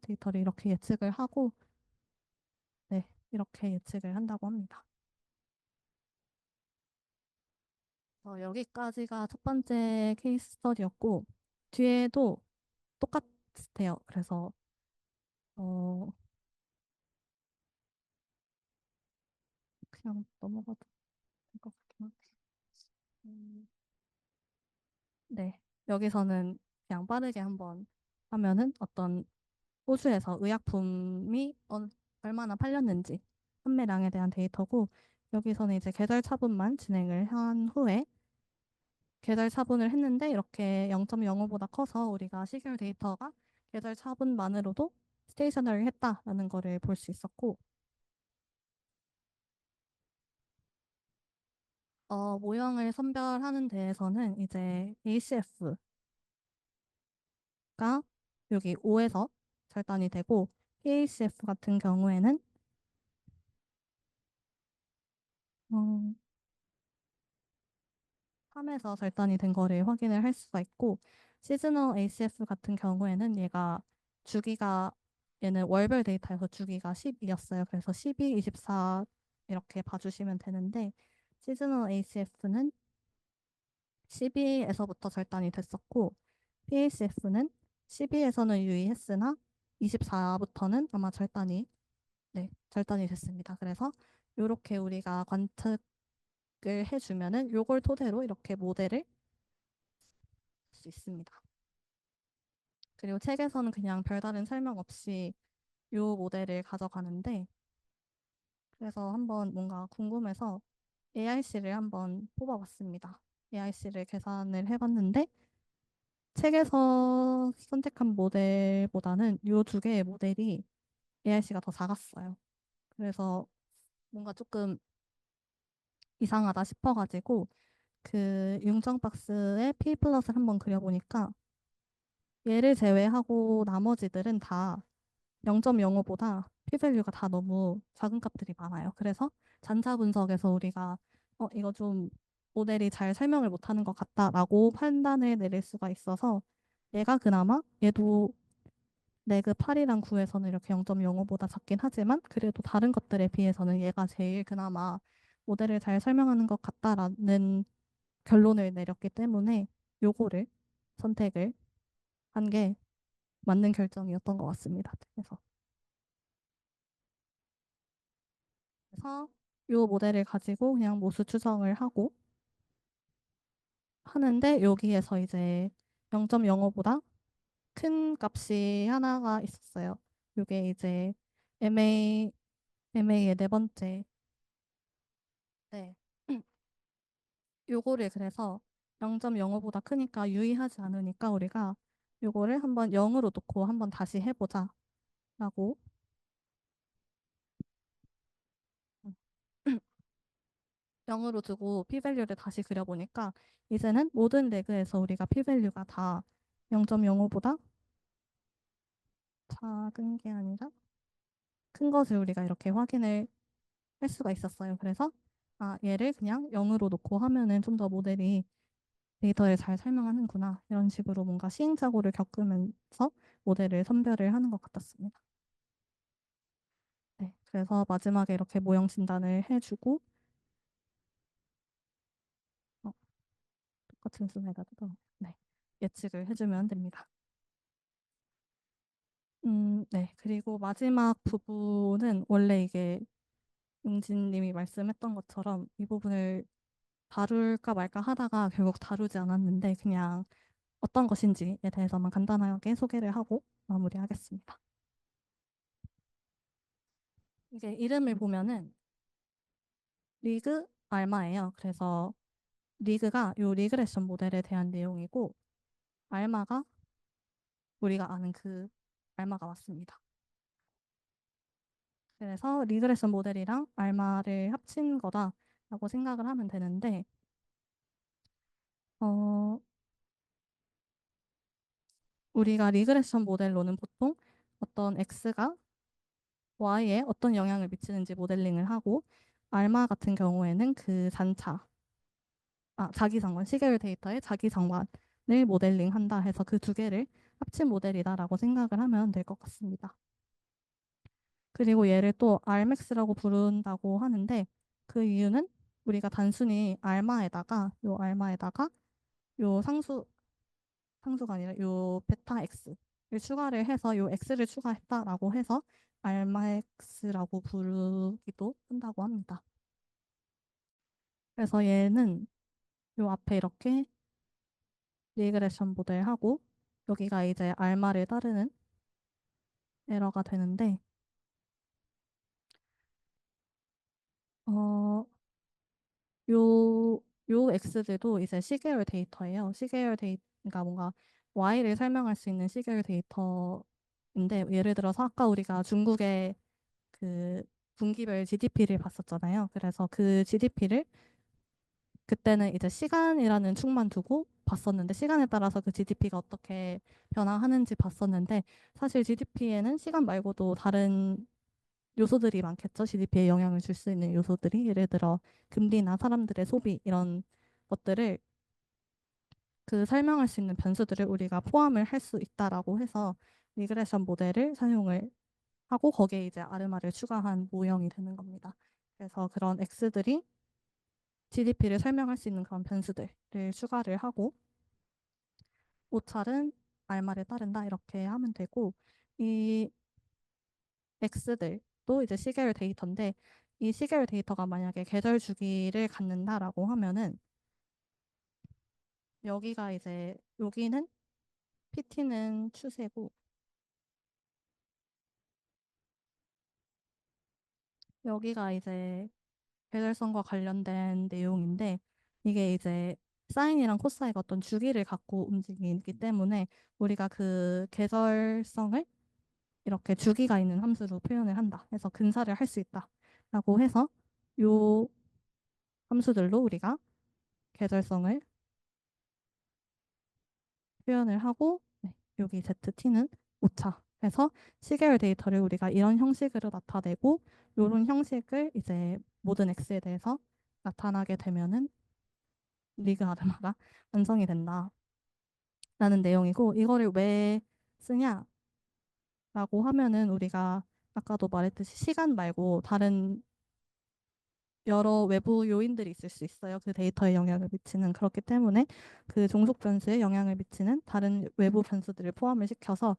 데이터를 이렇게 예측을 하고 네, 이렇게 예측을 한다고 합니다. 여기까지가 첫 번째 케이스 스터디였고 뒤에도 똑같아요. 그래서 어, 그냥 넘어가도 될 것 같긴 한데. 음, 네, 여기서는 그냥 빠르게 한번 하면은 어떤 호주에서 의약품이 얼마나 팔렸는지 판매량에 대한 데이터고 여기서는 이제 계절 차분만 진행을 한 후에 계절 차분을 했는데 이렇게 0.05보다 커서 우리가 시계열 데이터가 계절 차분만으로도 스테이셔너리 했다라는 거를 볼 수 있었고 모형을 선별하는 데에서는 이제 ACF가 여기 5에서 절단이 되고 PACF 같은 경우에는 3에서 절단이 된 거를 확인을 할 수가 있고 시즈널 ACF 같은 경우에는 얘가 주기가 얘는 월별 데이터에서 주기가 10이었어요. 그래서 12, 24 이렇게 봐주시면 되는데 시즈널 ACF는 12에서부터 절단이 됐었고 PACF는 12에서는 유의했으나 24부터는 아마 절단이 됐습니다. 그래서 이렇게 우리가 관측을 해주면은 요걸 토대로 이렇게 모델을 할 수 있습니다. 그리고 책에서는 그냥 별다른 설명 없이 요 모델을 가져가는데 그래서 한번 뭔가 궁금해서 AIC를 한번 뽑아봤습니다. AIC를 계산을 해봤는데 책에서 선택한 모델보다는 요 두 개의 모델이 AIC가 더 작았어요. 그래서 뭔가 조금 이상하다 싶어가지고 그 융정 박스에 P 플러스를 한번 그려보니까 얘를 제외하고 나머지들은 다 0.05보다 p-value가 다 너무 작은 값들이 많아요. 그래서 잔차 분석에서 우리가 이거 좀 모델이 잘 설명을 못하는 것 같다라고 판단을 내릴 수가 있어서 얘가 그나마 얘도 내그 8이랑 9에서는 이렇게 0.05보다 작긴 하지만 그래도 다른 것들에 비해서는 얘가 제일 그나마 모델을 잘 설명하는 것 같다라는 결론을 내렸기 때문에 요거를 선택을 한 게 맞는 결정이었던 것 같습니다. 그래서 이 모델을 가지고 그냥 모수 추정을 하고 하는데 여기에서 이제 0.05보다 큰 값이 하나가 있었어요. 이게 이제 MA의 네 번째. 네. 요거를 그래서 0.05보다 크니까 유의하지 않으니까 우리가 요거를 한번 0으로 놓고 한번 다시 해보자 라고 0으로 두고 p-밸류를 다시 그려보니까 이제는 모든 레그에서 우리가 p-밸류가 다 0.05보다 작은 게 아니라 큰 것을 우리가 이렇게 확인을 할 수가 있었어요. 그래서 얘를 그냥 0으로 놓고 하면은 좀 더 모델이 데이터를 잘 설명하는구나. 이런 식으로 뭔가 시행착오를 겪으면서 모델을 선별을 하는 것 같았습니다. 네, 그래서 마지막에 이렇게 모형 진단을 해주고 어, 똑같은 순서가 네, 예측을 해주면 됩니다. 네, 그리고 마지막 부분은 원래 이게 용진님이 말씀했던 것처럼 이 부분을 다룰까 말까 하다가 결국 다루지 않았는데 그냥 어떤 것인지에 대해서만 간단하게 소개를 하고 마무리하겠습니다. 이게 이름을 보면은 리그 알마예요. 그래서 리그가 요 리그레션 모델에 대한 내용이고 알마가 우리가 아는 그 알마가 맞습니다. 그래서 리그레션 모델이랑 알마를 합친 거다라고 생각을 하면 되는데 어, 우리가 리그레션 모델로는 보통 어떤 x가 y에 어떤 영향을 미치는지 모델링을 하고 알마 같은 경우에는 그 자기상관, 시계열 데이터의 자기상관을 모델링한다 해서 그 두 개를 합친 모델이다라고 생각을 하면 될 것 같습니다. 그리고 얘를 또 Rmax라고 부른다고 하는데 그 이유는 우리가 단순히 알마에다가 요 상수가 아니라 요 베타 x를 추가를 해서 요 x를 추가했다라고 해서 알마x라고 부르기도 한다고 합니다. 그래서 얘는 요 앞에 이렇게 리그레션 모델하고 여기가 이제 알마를 따르는 에러가 되는데 어, 요, 요 x들도 이제 시계열 데이터예요. 그러니까 뭔가 y를 설명할 수 있는 시계열 데이터인데 예를 들어서 아까 우리가 중국의 그 분기별 GDP를 봤었잖아요. 그래서 그 GDP를 그때는 이제 시간이라는 축만 두고 봤었는데 시간에 따라서 그 GDP가 어떻게 변화하는지 봤었는데 사실 GDP에는 시간 말고도 다른 요소들이 많겠죠. GDP에 영향을 줄 수 있는 요소들이 예를 들어 금리나 사람들의 소비 이런 것들을 그 설명할 수 있는 변수들을 우리가 포함을 할 수 있다라고 해서 리그레션 모델을 사용을 하고 거기에 이제 아르마를 추가한 모형이 되는 겁니다. 그래서 그런 x들이 GDP를 설명할 수 있는 그런 변수들을 추가를 하고 오찰은 알마를 따른다 이렇게 하면 되고 이 x들도 이제 시계열 데이터인데 이 시계열 데이터가 만약에 계절 주기를 갖는다라고 하면은 여기가 이제 여기는 PT는 추세고 여기가 이제 계절성과 관련된 내용인데 이게 이제 사인이랑 코사이가 어떤 주기를 갖고 움직이기 때문에 우리가 그 계절성을 이렇게 주기가 있는 함수로 표현을 한다. 해서 근사를 할 수 있다. 라고 해서 요 함수들로 우리가 계절성을 표현을 하고 여기 ZT는 오차 해서 시계열 데이터를 우리가 이런 형식으로 나타내고 이런 형식을 이제 모든 x에 대해서 나타나게 되면은 리그 아르마가 완성이 된다라는 내용이고 이거를 왜 쓰냐라고 하면은 우리가 아까도 말했듯이 시간 말고 다른 여러 외부 요인들이 있을 수 있어요. 그 데이터에 영향을 미치는. 그렇기 때문에 그 종속 변수에 영향을 미치는 다른 외부 변수들을 포함을 시켜서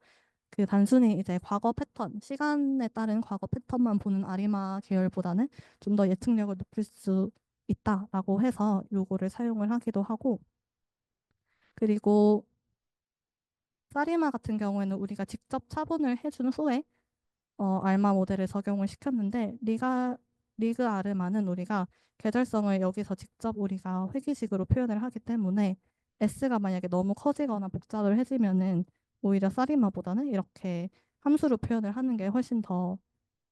그 단순히 이제 과거 패턴, 시간에 따른 과거 패턴만 보는 아리마 계열보다는 좀 더 예측력을 높일 수 있다라고 해서 요거를 사용을 하기도 하고, 그리고 사리마 같은 경우에는 우리가 직접 차분을 해준 후에 알마 모델을 적용을 시켰는데, 리그 아르마는 우리가 계절성을 여기서 직접 우리가 회귀식으로 표현을 하기 때문에 S가 만약에 너무 커지거나 복잡해지면은 오히려 사리마보다는 이렇게 함수로 표현을 하는 게 훨씬 더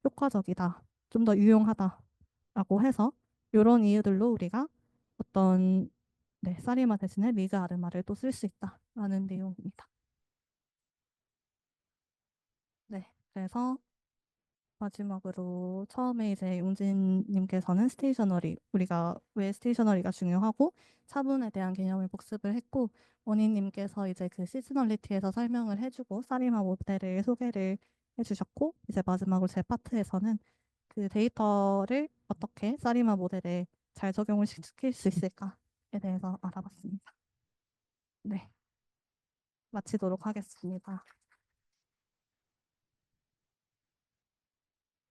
효과적이다, 좀 더 유용하다라고 해서 이런 이유들로 우리가 어떤 사리마 대신에 리그 아르마를 또 쓸 수 있다라는 내용입니다. 네, 그래서 마지막으로 처음에 이제 용진님께서는 스테이셔너리, 우리가 왜 스테이셔너리가 중요하고 차분에 대한 개념을 복습을 했고, 원희님께서 이제 그 시즈널리티에서 설명을 해주고 사리마 모델을 소개를 해주셨고, 이제 마지막으로 제 파트에서는 그 데이터를 어떻게 사리마 모델에 잘 적용을 시킬 수 있을까에 대해서 알아봤습니다. 네, 마치도록 하겠습니다.